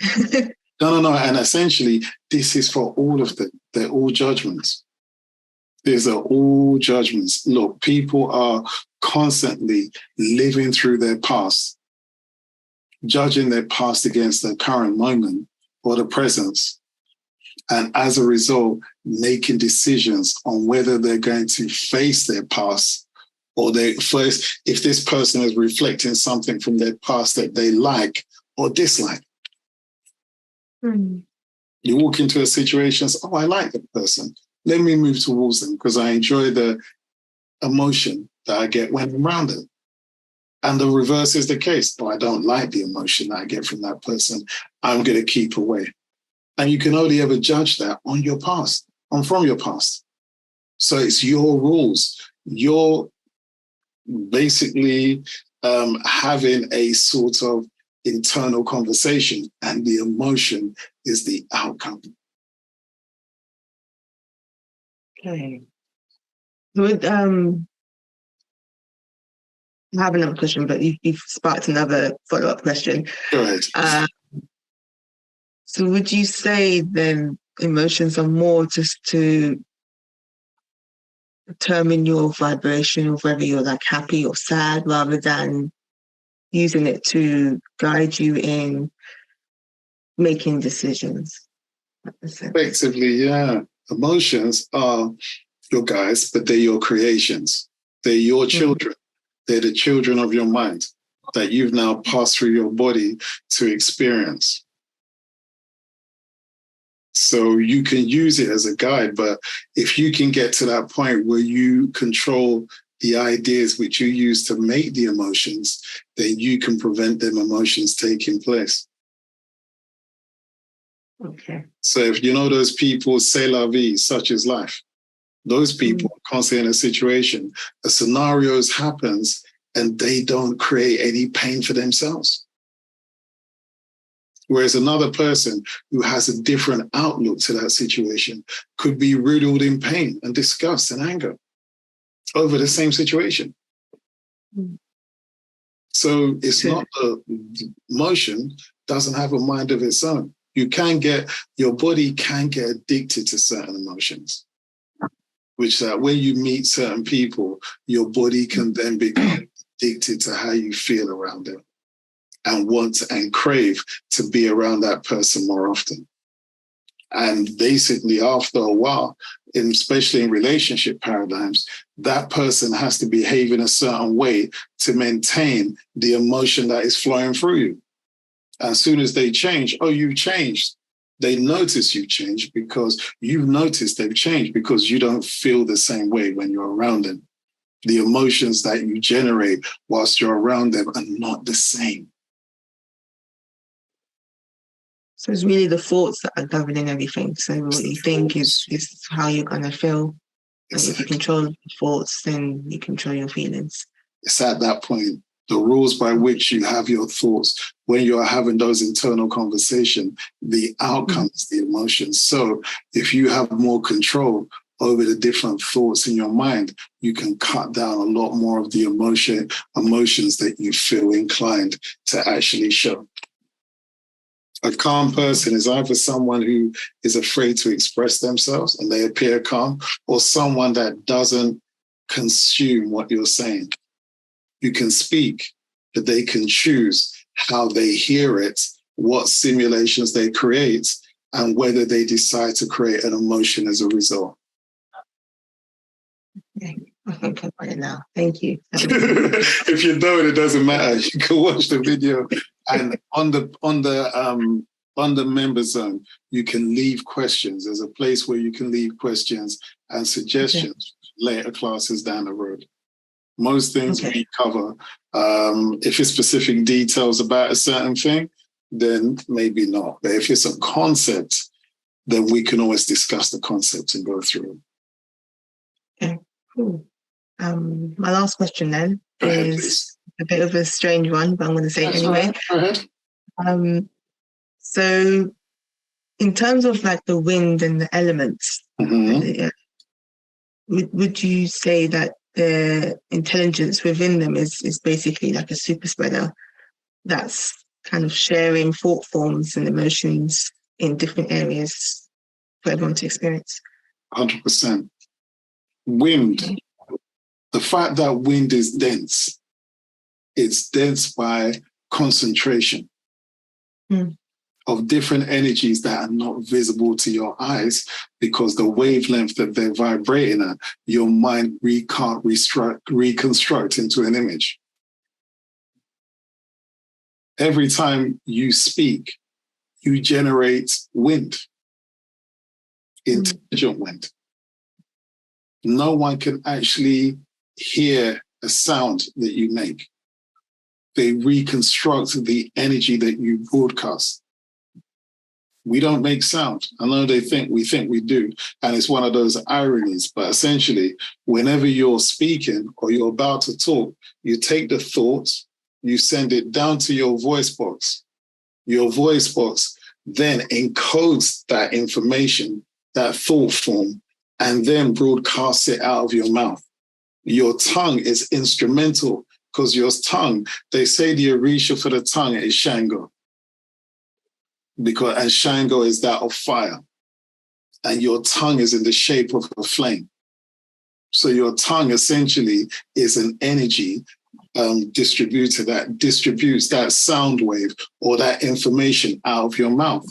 B: No. And essentially, this is for all of them. They're all judgments. These are all judgments. Look, people are constantly living through their past, judging their past against the current moment or the present. And as a result, making decisions on whether they're going to face their past or if this person is reflecting something from their past that they like or dislike. You walk into a situation, oh, I like that person. Let me move towards them because I enjoy the emotion that I get when I'm around them. And the reverse is the case. Oh, I don't like the emotion that I get from that person. I'm going to keep away. And you can only ever judge that on your past, from your past. So it's your rules. You're basically having a sort of internal conversation, and the emotion is the outcome.
D: Okay. I have another question, but you've sparked another follow-up question.
B: Go ahead.
D: So would you say then emotions are more just to determine your vibration of whether you're like happy or sad, rather than using it to guide you in making decisions?
B: Effectively, yeah. Emotions are your guides, but they're your creations. They're your children. They're the children of your mind that you've now passed through your body to experience. So you can use it as a guide, but if you can get to that point where you control the ideas which you use to make the emotions, then you can prevent them emotions taking place.
D: Okay.
B: So if you know those people, c'est la vie, such is life. Those people are constantly in a situation, a scenario happens and they don't create any pain for themselves. Whereas another person who has a different outlook to that situation could be riddled in pain and disgust and anger over the same situation. So it's not the emotion doesn't have a mind of its own. Your body can get addicted to certain emotions, which that when you meet certain people, your body can then become addicted to how you feel around them and want and crave to be around that person more often. And basically, after a while, especially in relationship paradigms, that person has to behave in a certain way to maintain the emotion that is flowing through you. As soon as they change, oh, you've changed. They notice you changed because you've noticed they've changed because you don't feel the same way when you're around them. The emotions that you generate whilst you're around them are not the same.
D: So it's really the thoughts that are governing everything. So what you think is how you're going to feel. And if you control the thoughts, then you control your feelings.
B: It's at that point, the rules by which you have your thoughts, when you're having those internal conversations, the outcome is the emotions. So if you have more control over the different thoughts in your mind, you can cut down a lot more of the emotions that you feel inclined to actually show. A calm person is either someone who is afraid to express themselves and they appear calm, or someone that doesn't consume what you're saying. You can speak, but they can choose how they hear it, what simulations they create, and whether they decide to create an emotion as a result.
D: Okay. I think I've got it now. Thank you.
B: If you don't, it doesn't matter. You can watch the video, and on the member zone, you can leave questions. There's a place where you can leave questions and suggestions later classes down the road. Most things we cover. If it's specific details about a certain thing, then maybe not. But if it's a concept, then we can always discuss the concept and go through it.
D: Okay, cool. My last question then is a bit of a strange one, but I'm going to say it anyway.
B: Go ahead.
D: So in terms of like the wind and the elements, would you say that the intelligence within them is basically like a super spreader that's kind of sharing thought forms and emotions in different areas for everyone to experience?
B: 100%. Wind. The fact that wind is dense, it's dense by concentration of different energies that are not visible to your eyes because the wavelength that they're vibrating at, your mind can't reconstruct into an image. Every time you speak, you generate wind, intelligent wind. No one can actually hear a sound that you make. They reconstruct the energy that you broadcast. We don't make sound. I know we think we do, and it's one of those ironies, but essentially, whenever you're speaking or you're about to talk, you take the thought, you send it down to your voice box. Your voice box then encodes that information, that thought form, and then broadcasts it out of your mouth. Your tongue is instrumental because your tongue, they say the orisha for the tongue is Shango. And Shango is that of fire. And your tongue is in the shape of a flame. So your tongue essentially is an energy distributor that distributes that sound wave or that information out of your mouth.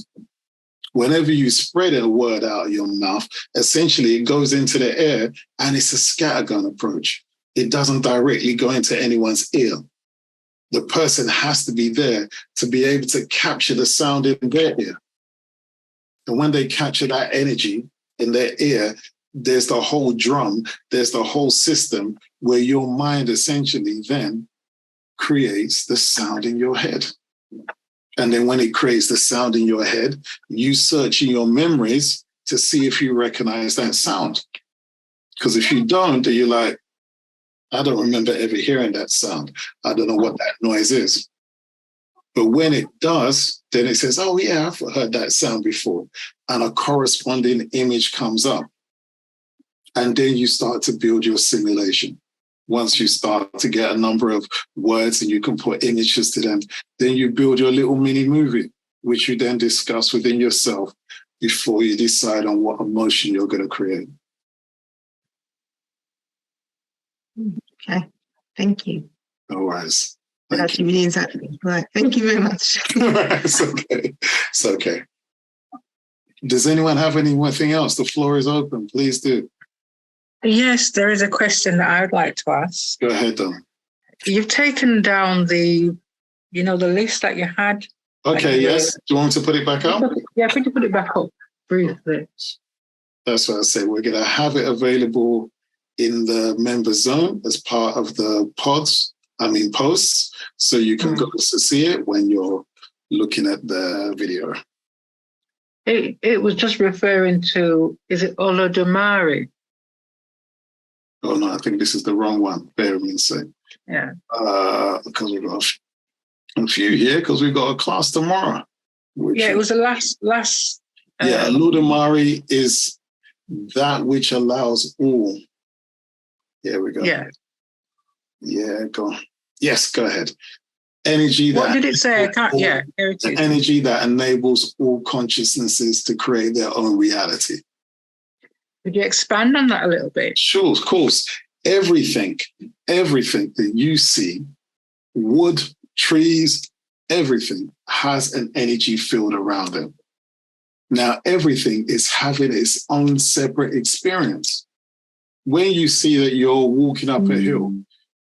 B: Whenever you spread a word out of your mouth, essentially it goes into the air and it's a scattergun approach. It doesn't directly go into anyone's ear. The person has to be there to be able to capture the sound in their ear. And when they capture that energy in their ear, there's the whole drum, there's the whole system where your mind essentially then creates the sound in your head. And then when it creates the sound in your head, you search in your memories to see if you recognize that sound. Because if you don't, then you're like, I don't remember ever hearing that sound. I don't know what that noise is. But when it does, then it says, oh yeah, I've heard that sound before. And a corresponding image comes up. And then you start to build your simulation. Once you start to get a number of words and you can put images to them, then you build your little mini movie, which you then discuss within yourself before you decide on what emotion you're going to create.
D: Okay, thank you.
B: No worries.
D: That's actually really insightful. Right, thank you very much.
B: It's okay. It's okay. Does anyone have anything else? The floor is open. Please do.
C: Yes, there is a question that I would like to ask.
B: Go ahead, Don.
C: You've taken down the list that you had.
B: Okay, yes. Do you want me to put it back up?
C: Yeah, could you put it back up briefly?
B: That's what I say. We're going to have it available in the member zone as part of the posts. So you can go to see it when you're looking at the video.
C: It was just referring to, is it Olodumare?
B: Oh, no, I think this is the wrong one. Bear with me a sec.
C: Yeah.
B: Because we've got a few here, because we've got a class tomorrow.
C: It was the last.
B: Olodumare is that which allows all. Here we go. Yeah, go on. Yes, go ahead. Energy that.
C: What did it say? Here it is.
B: Energy that enables all consciousnesses to create their own reality.
C: Could you expand on that a little bit?
B: Sure, of course. Everything that you see, wood, trees, everything has an energy field around it. Now, everything is having its own separate experience. When you see that you're walking up a hill,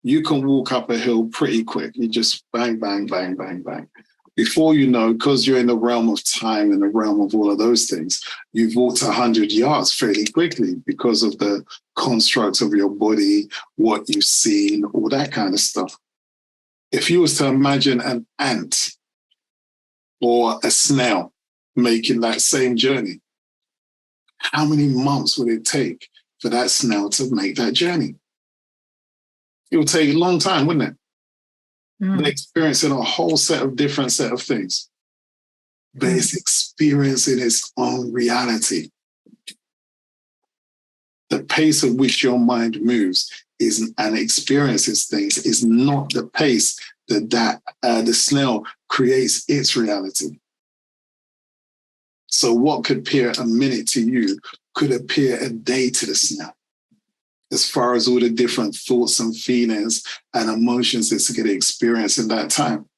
B: you can walk up a hill pretty quick. You just bang, bang, bang, bang, bang. Before you know, because you're in the realm of time and the realm of all of those things, you've walked 100 yards fairly quickly because of the construct of your body, what you've seen, all that kind of stuff. If you was to imagine an ant or a snail making that same journey, how many months would it take for that snail to make that journey? It would take a long time, wouldn't it? They're experiencing a whole different set of things. But it's experiencing its own reality. The pace at which your mind moves and experiences things is not the pace that the snail creates its reality. So what could appear a minute to you could appear a day to the snail, as far as all the different thoughts and feelings and emotions it's going to experience in that time.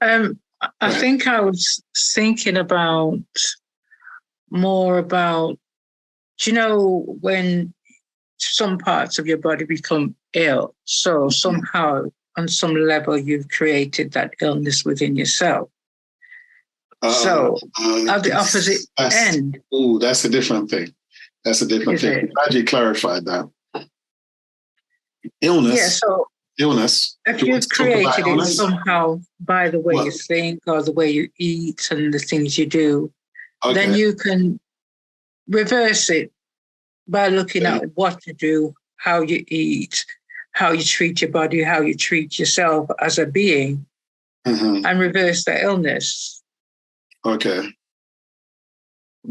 C: I think I was thinking more about, when some parts of your body become ill, so somehow on some level you've created that illness within yourself. So at the opposite end.
B: Oh, that's a different thing. That's a different thing. I'm glad you clarified that. Illness. Yeah, so illness.
C: If you've created it somehow by the way you think or the way you eat and the things you do, then you can reverse it by looking at what you do, how you eat, how you treat your body, how you treat yourself as a being, and reverse the illness.
B: Okay.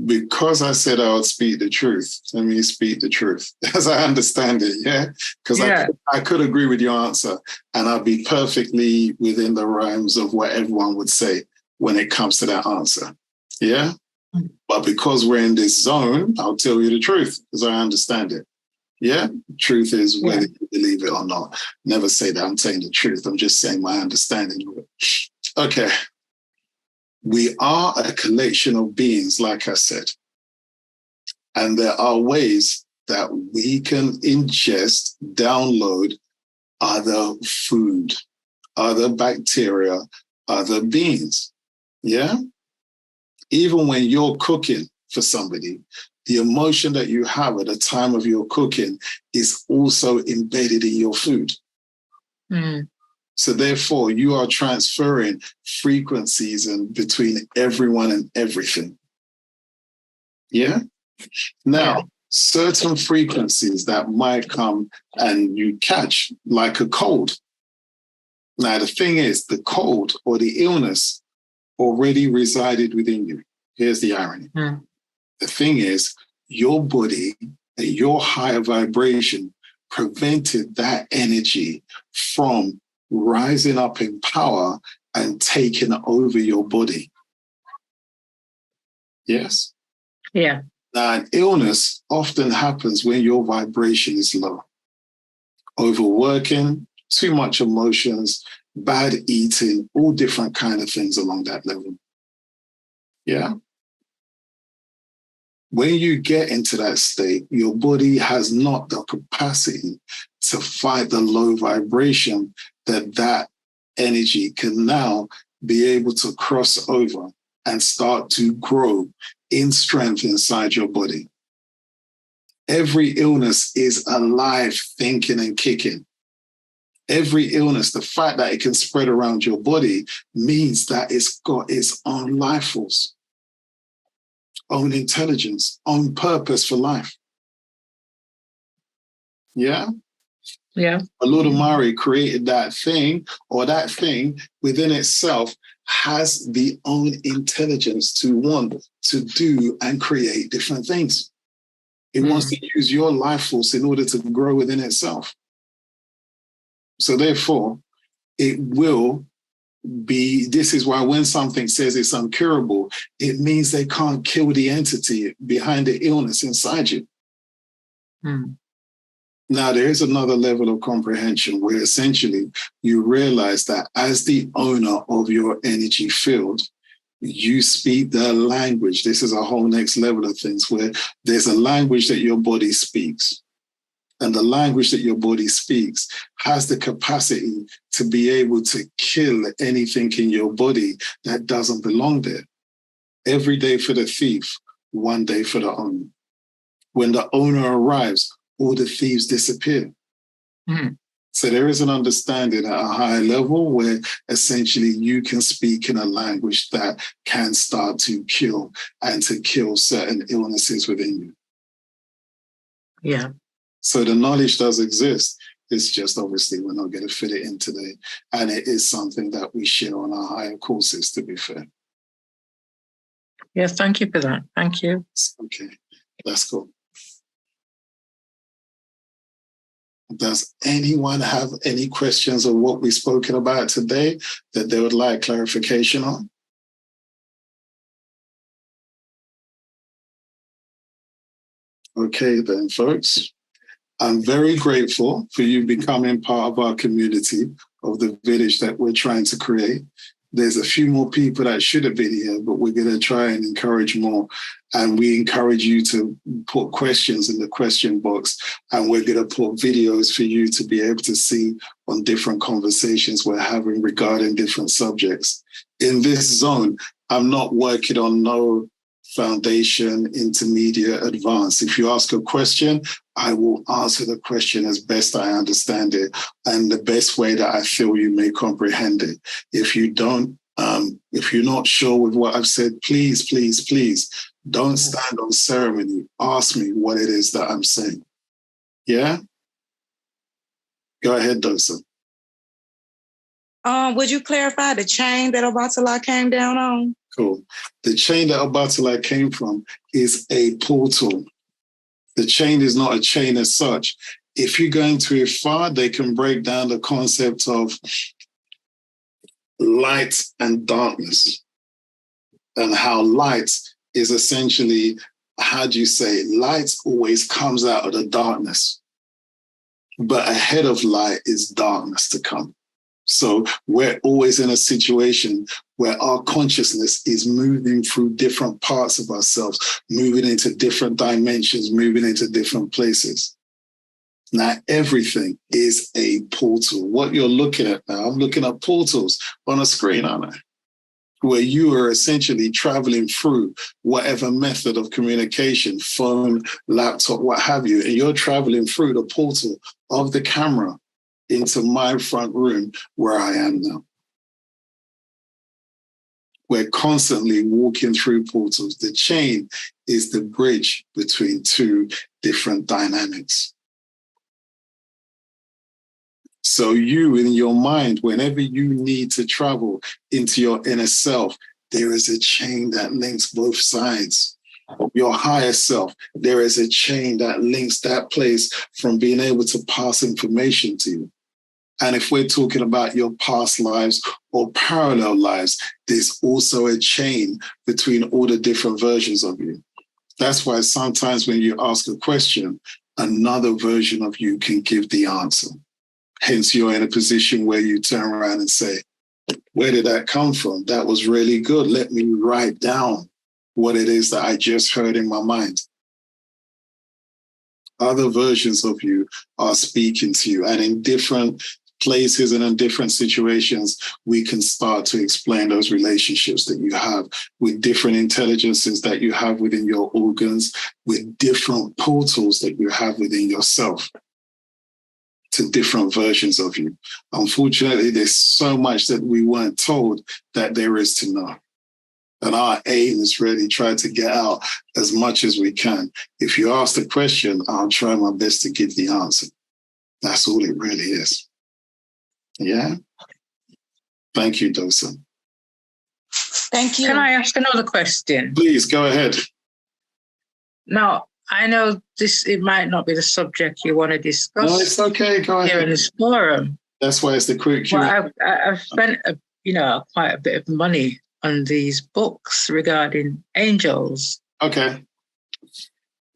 B: Because I said I would speak the truth, let me speak the truth as I understand it, yeah? Because I could agree with your answer and I'd be perfectly within the realms of what everyone would say when it comes to that answer, yeah? But because we're in this zone, I'll tell you the truth as I understand it, yeah? Truth is whether you believe it or not. Never say that I'm saying the truth, I'm just saying my understanding of it. Okay. We are a collection of beings, like I said. And there are ways that we can ingest, download other food, other bacteria, other beings. Yeah? Even when you're cooking for somebody, the emotion that you have at the time of your cooking is also embedded in your food. So therefore, you are transferring frequencies between everyone and everything. Yeah? Now, certain frequencies that might come and you catch, like a cold. Now, the thing is, the cold or the illness already resided within you. Here's the irony. The thing is, your body and your higher vibration prevented that energy from rising up in power and taking over your body. Yes?
C: Yeah.
B: Now, an illness often happens when your vibration is low. Overworking, too much emotions, bad eating, all different kind of things along that level. Yeah. When you get into that state, your body has not the capacity to fight the low vibration that energy can now be able to cross over and start to grow in strength inside your body. Every illness is alive, thinking and kicking. Every illness, the fact that it can spread around your body means that it's got its own life force, own intelligence, own purpose for life. Yeah?
C: Yeah.
B: Olodumare created that thing, or that thing within itself has the own intelligence to want to do and create different things. It wants to use your life force in order to grow within itself. So therefore, it will be, this is why when something says it's incurable, it means they can't kill the entity behind the illness inside you. Now, there is another level of comprehension where essentially you realize that as the owner of your energy field, you speak the language. This is a whole next level of things where there's a language that your body speaks. And the language that your body speaks has the capacity to be able to kill anything in your body that doesn't belong there. Every day for the thief, one day for the owner. When the owner arrives, all the thieves disappear. So there is an understanding at a higher level where essentially you can speak in a language that can start to kill and to kill certain illnesses within you.
C: Yeah.
B: So the knowledge does exist. It's just obviously we're not going to fit it in today. And it is something that we share on our higher courses, to be fair.
C: Yes, thank you for that. Thank you.
B: Okay, that's cool. Does anyone have any questions on what we've spoken about today that they would like clarification on? Okay then, folks. I'm very grateful for you becoming part of our community of the village that we're trying to create. There's a few more people that should have been here, but we're going to try and encourage more. And we encourage you to put questions in the question box. And we're going to put videos for you to be able to see on different conversations we're having regarding different subjects. In this zone, I'm not working on no foundation, intermediate, advanced. If you ask a question, I will answer the question as best I understand it and the best way that I feel you may comprehend it. If you don't, if you're not sure with what I've said, please, please, please don't stand on ceremony. Ask me what it is that I'm saying. Yeah? Go ahead, Dosa.
E: Would you clarify the chain that Obatala came down on?
B: Cool. The chain that Obatala came from is a portal. The chain is not a chain as such. If you're going to Ifa, they can break down the concept of light and darkness and how light is essentially, how do you say, light always comes out of the darkness, but ahead of light is darkness to come. So we're always in a situation where our consciousness is moving through different parts of ourselves, moving into different dimensions, moving into different places. Now, everything is a portal. What you're looking at now, I'm looking at portals on a screen, aren't I? Where you are essentially traveling through whatever method of communication, phone, laptop, what have you, and you're traveling through the portal of the camera into my front room where I am now. We're constantly walking through portals. The chain is the bridge between two different dynamics. So you, in your mind, whenever you need to travel into your inner self, there is a chain that links both sides. Your higher self, there is a chain that links that place from being able to pass information to you. And if we're talking about your past lives or parallel lives, there's also a chain between all the different versions of you. That's why sometimes when you ask a question, another version of you can give the answer. Hence, you're in a position where you turn around and say, where did that come from? That was really good. Let me write down what it is that I just heard in my mind. Other versions of you are speaking to you, and in different places and in different situations, we can start to explain those relationships that you have with different intelligences that you have within your organs, with different portals that you have within yourself to different versions of you. Unfortunately, there's so much that we weren't told that there is to know. And our aim is really try to get out as much as we can. If you ask the question, I'll try my best to give the answer. That's all it really is. Yeah? Thank you, Dosa.
E: Thank you.
C: Can I ask another question?
B: Please, go ahead.
C: Now, I know it might not be the subject you want to discuss.
B: No, it's okay. Go ahead.
C: Here in this forum.
B: That's why it's the quick Q.
C: Well, I've spent quite a bit of money on these books regarding angels.
B: Okay.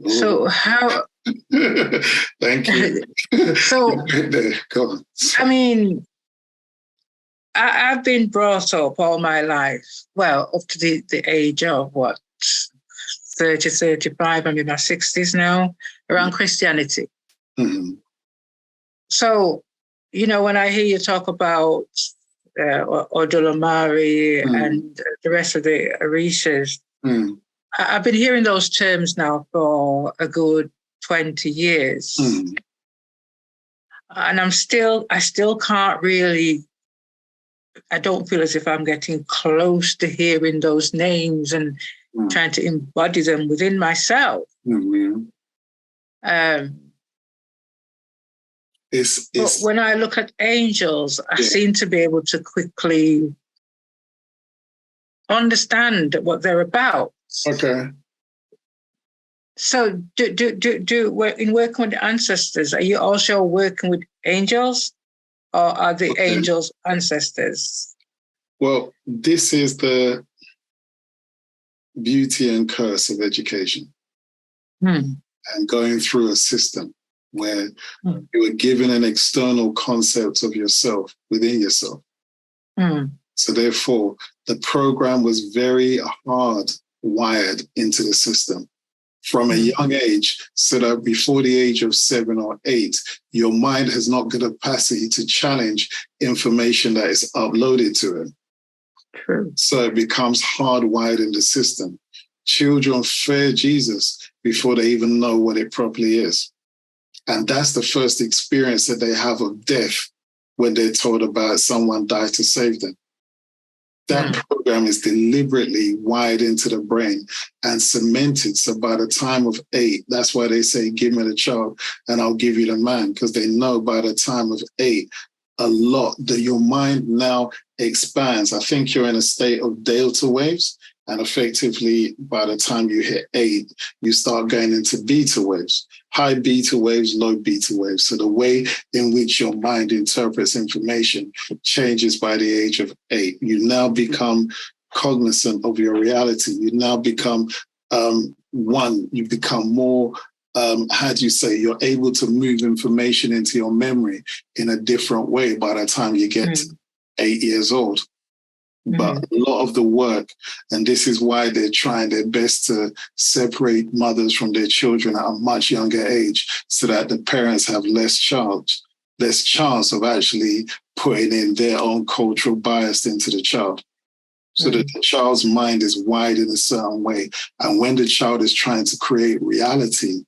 C: So how?
B: Thank you.
C: So
B: go on.
C: I mean, I've been brought up all my life, well, up to the age of 30, 35, I'm in my 60s now, around Christianity.
B: Mm-hmm.
C: So, when I hear you talk about Odulamari and the rest of the Orishas, I've been hearing those terms now for a good 20 years. And I still can't really, I don't feel as if I'm getting close to hearing those names and trying to embody them within myself. But when I look at angels, I seem to be able to quickly understand what they're about.
B: Okay.
C: So in working with the ancestors, are you also working with angels, or are the angels ancestors?
B: Well, this is the beauty and curse of education and going through a system where you are given an external concept of yourself within yourself. So therefore, the program was very hard wired into the system from a young age, so that before the age of 7 or 8, your mind has not got the capacity to challenge information that is uploaded to it.
C: True.
B: So it becomes hardwired in the system. Children fear Jesus before they even know what it properly is. And that's the first experience that they have of death when they're told about someone died to save them. That program is deliberately wired into the brain and cemented. So by the time of 8, that's why they say, give me the child and I'll give you the man, because they know by the time of 8, a lot that your mind now expands. I think you're in a state of delta waves, and effectively by the time you hit 8, you start going into beta waves, high beta waves, low beta waves. So the way in which your mind interprets information changes by the age of 8. You now become cognizant of your reality. You now become you become more, you're able to move information into your memory in a different way by the time you get to 8 years old. But a lot of the work, and this is why they're trying their best to separate mothers from their children at a much younger age, so that the parents have less chance of actually putting in their own cultural bias into the child. So that the child's mind is wired in a certain way. And when the child is trying to create reality,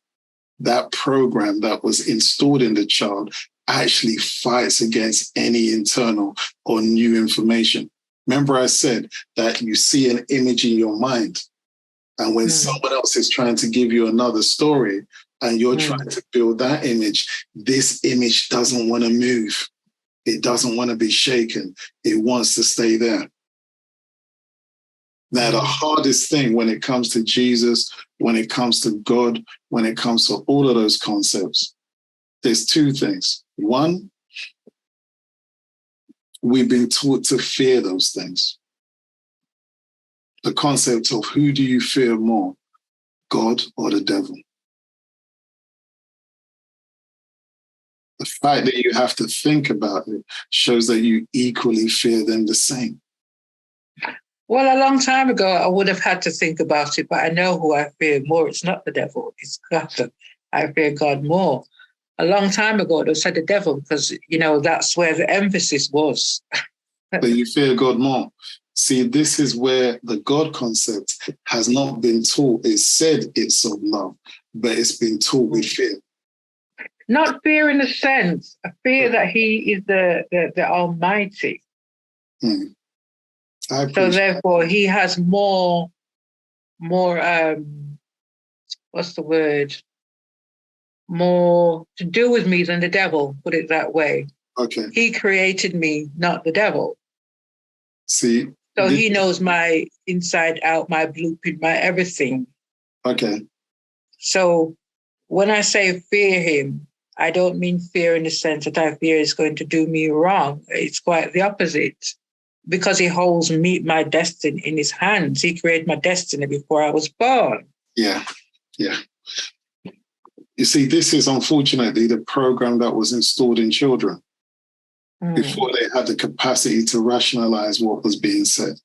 B: that program that was installed in the child actually fights against any internal or new information. Remember I said that you see an image in your mind, and when someone else is trying to give you another story and you're trying to build that image, this image doesn't want to move. It doesn't want to be shaken. It wants to stay there. Now, the hardest thing when it comes to Jesus, when it comes to God, when it comes to all of those concepts, there's 2 things. One, we've been taught to fear those things. The concept of who do you fear more, God or the devil? The fact that you have to think about it shows that you equally fear them the same.
C: Well, a long time ago, I would have had to think about it, but I know who I fear more. It's not the devil. It's God. I fear God more. A long time ago, they said the devil because, that's where the emphasis was.
B: But you fear God more. See, this is where the God concept has not been taught. It's said it's of love, but it's been taught with fear.
C: Not fear in a sense, a fear that he is the Almighty. So therefore, he has more, what's the word? More to do with me than the devil, put it that way.
B: Okay.
C: He created me, not the devil.
B: See?
C: So he knows my inside out, my blueprint, my everything.
B: Okay.
C: So when I say fear him, I don't mean fear in the sense that I fear he's going to do me wrong. It's quite the opposite. Because he holds my destiny in his hands. He created my destiny before I was born.
B: Yeah. You see, this is unfortunately the program that was installed in children before they had the capacity to rationalize what was being said.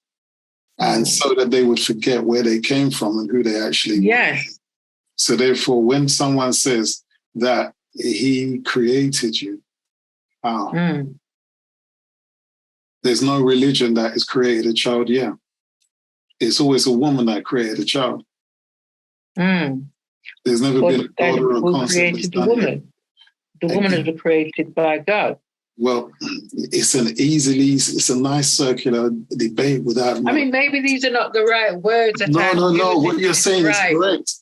B: And so that they would forget where they came from and who they actually were. So therefore, when someone says that he created you, there's no religion that has created a child yet. It's always a woman that created a child. There's never been a God or a concept.
C: Created the woman? The woman is created by God.
B: Well, it's a nice circular debate without.
C: I mean, maybe these are not the right words.
B: No. What you're saying is correct.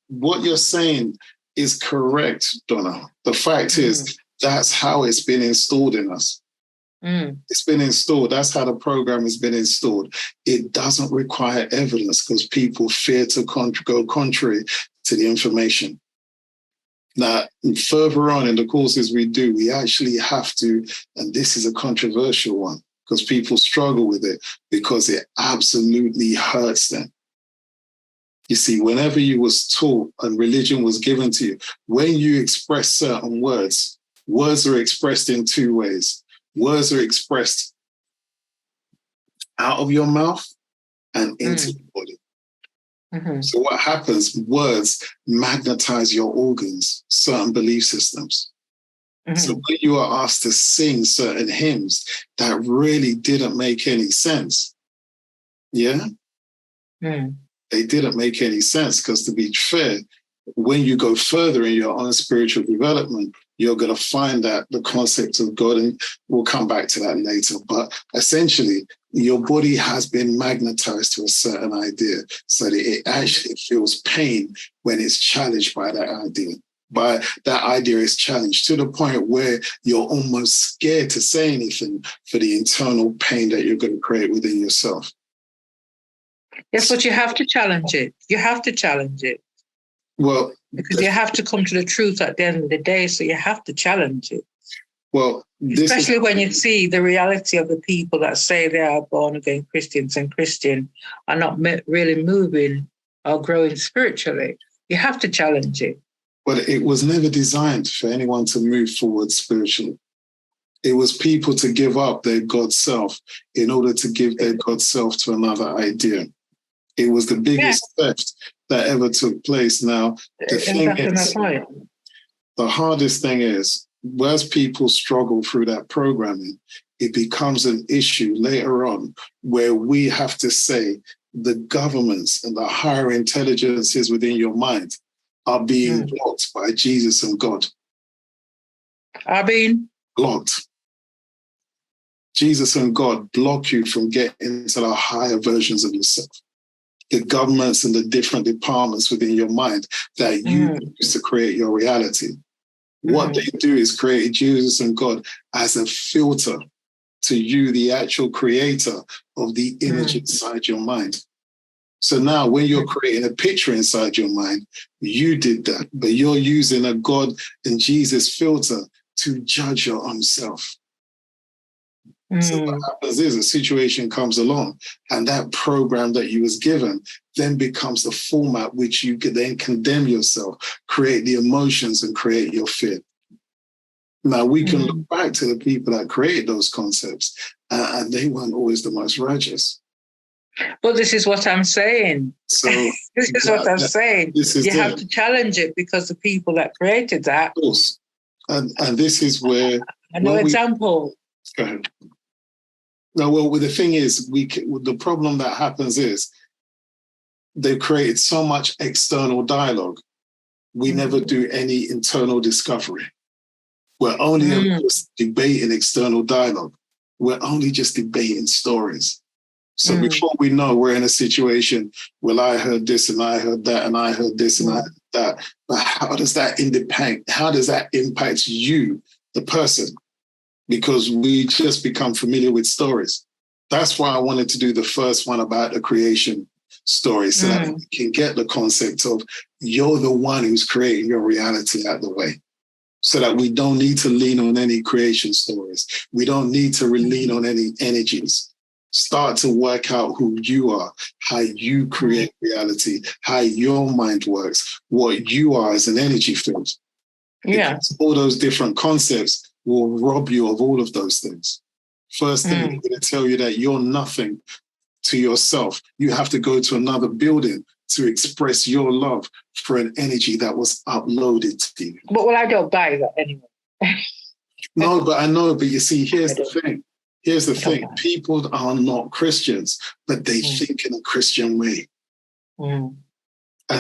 B: What you're saying is correct, Donna. The fact is that's how it's been installed in us. It's been installed. That's how the program has been installed. It doesn't require evidence because people fear to go contrary to the information. Now, further on in the courses we do, we actually have to, and this is a controversial one because people struggle with it because it absolutely hurts them. You see, whenever you was taught and religion was given to you, when you express certain words are expressed in two ways. Words are expressed out of your mouth and into your body. So what happens? Words magnetize your organs, certain belief systems. So when you are asked to sing certain hymns that really didn't make any sense, they didn't make any sense because, to be fair, when you go further in your own spiritual development, you're going to find that the concept of God, and we'll come back to that later, but essentially your body has been magnetized to a certain idea so that it actually feels pain when it's challenged by that idea. But that idea is challenged to the point where you're almost scared to say anything for the internal pain that you're going to create within yourself.
C: Yes, but you have to challenge it. You have to challenge it.
B: Well,
C: because you have to come to the truth at the end of the day, so you have to challenge it.
B: Well,
C: especially when you see the reality of the people that say they are born again Christians and Christian are not really moving or growing spiritually. You have to challenge it.
B: But it was never designed for anyone to move forward spiritually. It was people to give up their God self in order to give their God self to another idea. It was the biggest theft that ever took place. Now, the hardest thing is, as people struggle through that programming, it becomes an issue later on where we have to say the governments and the higher intelligences within your mind are being blocked by Jesus and God.
C: Are being
B: blocked. Jesus and God block you from getting into the higher versions of yourself. The governments and the different departments within your mind that you use to create your reality. What they do is create Jesus and God as a filter to you, the actual creator of the image inside your mind. So now when you're creating a picture inside your mind, you did that, but you're using a God and Jesus filter to judge your own self. So what happens is a situation comes along and that program that you was given then becomes the format which you could then condemn yourself, create the emotions and create your fear. Now, we can look back to the people that created those concepts, and they weren't always the most righteous.
C: Well, this is what I'm saying.
B: So
C: this is what I'm saying. You have to challenge it because the people that created that.
B: Of course. And this is where...
C: No example.
B: Go ahead. No, well, the thing is, the problem that happens is they've created so much external dialogue. We never do any internal discovery. We're only just debating external dialogue. We're only just debating stories. So before we know, we're in a situation, well, I heard this and I heard that and I heard this and I heard that. But how does that impact you, the person? Because we just become familiar with stories. That's why I wanted to do the first one about the creation story, so that we can get the concept of you're the one who's creating your reality out the way. So that we don't need to lean on any creation stories. We don't need to lean on any energies. Start to work out who you are, how you create reality, how your mind works, what you are as an energy field.
C: Yeah.
B: Because all those different concepts will rob you of all of those things. First thing, I'm going to tell you that you're nothing to yourself. You have to go to another building to express your love for an energy that was uploaded to you.
C: But I don't buy that anyway.
B: No, but I know. But you see, here's the thing. Here's the thing. People are not Christians, but they think in a Christian way. And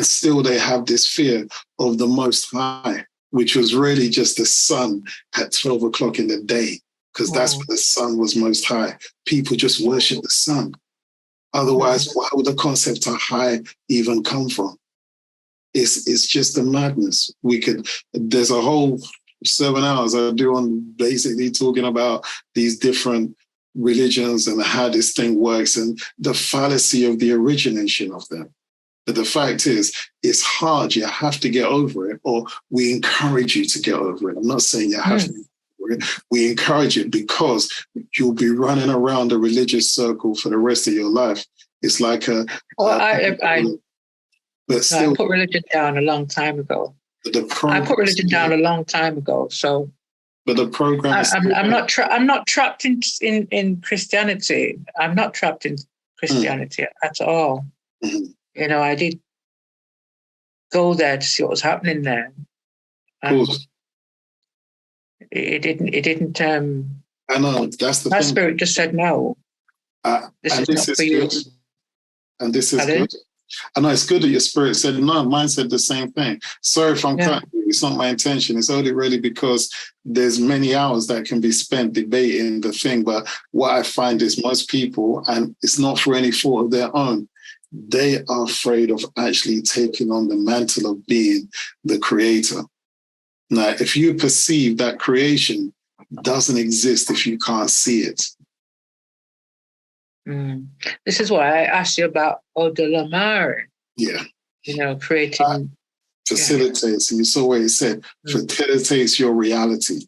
B: still they have this fear of the Most High, which was really just the sun at 12 o'clock in the day, because that's when the sun was most high. People just worship the sun. Otherwise, why would the concept of high even come from? It's just a madness. There's a whole 7 hours I do on basically talking about these different religions and how this thing works and the fallacy of the origination of them. But the fact is, it's hard. You have to get over it, or we encourage you to get over it. I'm not saying you have to get over it. We encourage it because you'll be running around a religious circle for the rest of your life. It's like I
C: put religion down a long time ago. I put religion down a long time ago. So,
B: but the program.
C: I'm not trapped in Christianity. I'm not trapped in Christianity at all. You know, I did go there to see what was happening there.
B: Of course.
C: It didn't.
B: I know that's the
C: my
B: thing.
C: spirit just said no. This is not for you.
B: And this is good. I know it's good that your spirit said no. Mine said the same thing. Sorry if I'm cutting you. It's not my intention. It's only really because there's many hours that can be spent debating the thing. But what I find is most people, and it's not for any fault of their own, they are afraid of actually taking on the mantle of being the creator. Now, if you perceive that creation doesn't exist if you can't see it.
C: This is why I asked you about Odolamare.
B: Yeah.
C: You know, creating...
B: facilitates, and you saw where it said, facilitates your reality.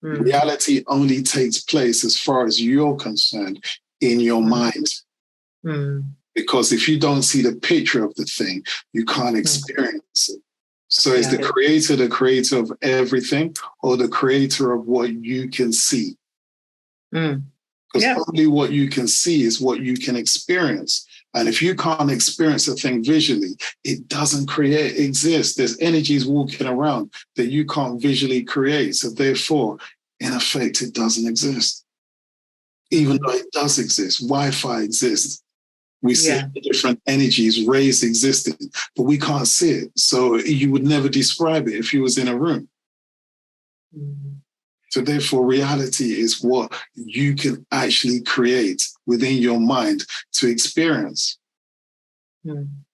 B: Reality only takes place as far as you're concerned in your mind. Because if you don't see the picture of the thing, you can't experience it. So is the creator of everything, or the creator of what you can see? Because only what you can see is what you can experience. And if you can't experience a thing visually, it doesn't exist. There's energies walking around that you can't visually create. So therefore, in effect, it doesn't exist. Even though it does exist, Wi-Fi exists. We see different energies, rays existing, but we can't see it. So you would never describe it if you was in a room. So therefore, reality is what you can actually create within your mind to experience.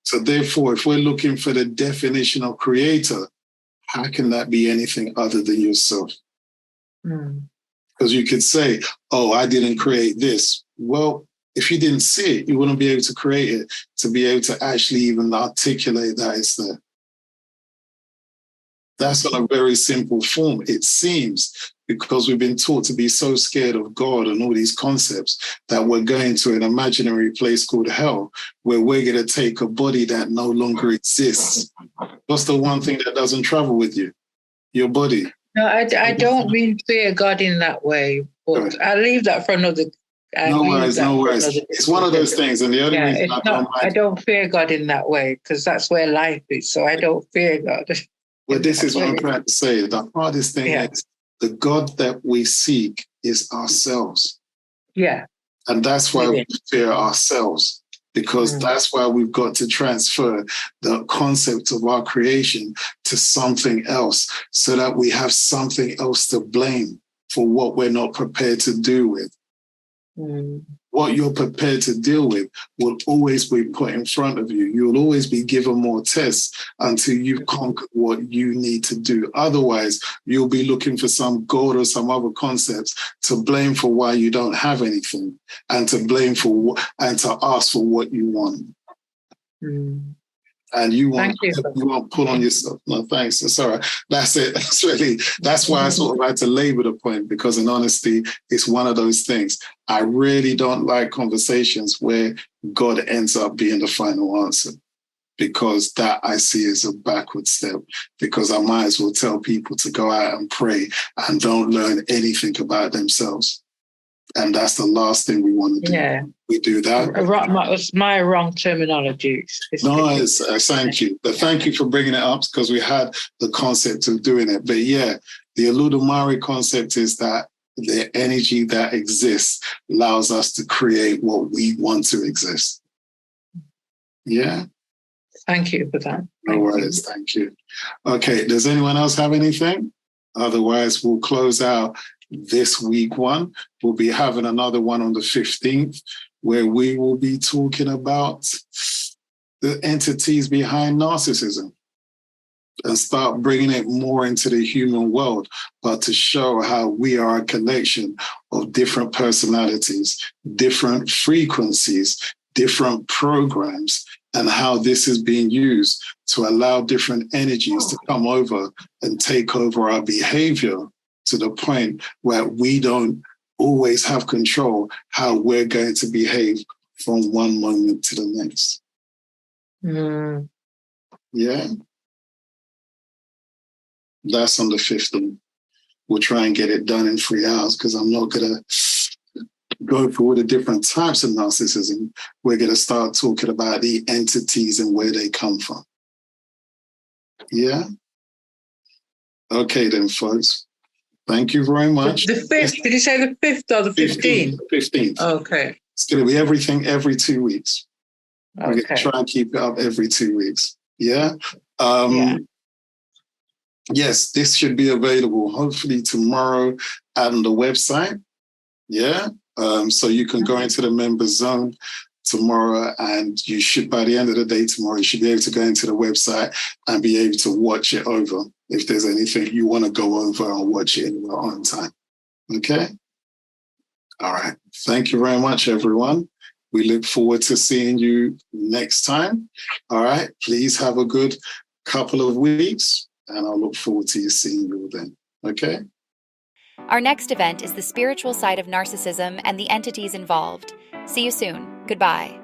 B: So therefore, if we're looking for the definition of creator, how can that be anything other than yourself? Because you could say, oh, I didn't create this. Well, if you didn't see it, you wouldn't be able to create it, to be able to actually even articulate that it's there. That's on a very simple form, it seems, because we've been taught to be so scared of God and all these concepts that we're going to an imaginary place called hell, where we're going to take a body that no longer exists. What's the one thing that doesn't travel with you? Your body.
C: No, I don't mean fear God in that way, but I leave that for another.
B: No worries. It's one of those things, and the only reason
C: I don't fear God in that way, because that's where life is. So I don't fear God.
B: Well, this is what I'm trying to say. The hardest thing is the God that we seek is ourselves.
C: Yeah.
B: And that's why we fear ourselves, because that's why we've got to transfer the concept of our creation to something else so that we have something else to blame for what we're not prepared to do with. What you're prepared to deal with will always be put in front of you. You'll always be given more tests until you've conquered what you need to do. Otherwise, you'll be looking for some God or some other concepts to blame for why you don't have anything, and to blame for and to ask for what you want. And you want pull on yourself. No, thanks. It's all right. That's it. That's why I sort of had to labor the point, because in honesty, it's one of those things. I really don't like conversations where God ends up being the final answer, because that I see as a backward step, because I might as well tell people to go out and pray and don't learn anything about themselves. And that's the last thing we want to do.
C: Yeah.
B: We do that.
C: It's my wrong terminology.
B: No, thank you. But thank you for bringing it up, because we had the concept of doing it. But yeah, the Oludumare concept is that the energy that exists allows us to create what we want to exist. Yeah.
C: Thank you for that.
B: No worries. Thank you. Okay. Does anyone else have anything? Otherwise, we'll close out this week one. We'll be having another one on the 15th, where we will be talking about the entities behind narcissism and start bringing it more into the human world, but to show how we are a collection of different personalities, different frequencies, different programs, and how this is being used to allow different energies to come over and take over our behavior, to the point where we don't always have control how we're going to behave from one moment to the next. Yeah. That's on the 15th. We'll try and get it done in 3 hours, because I'm not going to go through all the different types of narcissism. We're going to start talking about the entities and where they come from. Yeah. Okay then, folks. Thank you very much.
C: The 5th, did you say the 5th or the 15th?
B: 15th.
C: Okay.
B: It's going to be every 2 weeks.
C: Okay.
B: We're going to try and keep it up every 2 weeks. Yeah? Yes, this should be available hopefully tomorrow on the website. Yeah? So you can go into the members zone tomorrow, and you should, by the end of the day tomorrow, you should be able to go into the website and be able to watch it over if there's anything you want to go over and watch it in your own time. Okay? All right. Thank you very much, everyone. We look forward to seeing you next time. All right. Please have a good couple of weeks, and I'll look forward to you seeing you then. Okay?
A: Our next event is the spiritual side of narcissism and the entities involved. See you soon. Goodbye.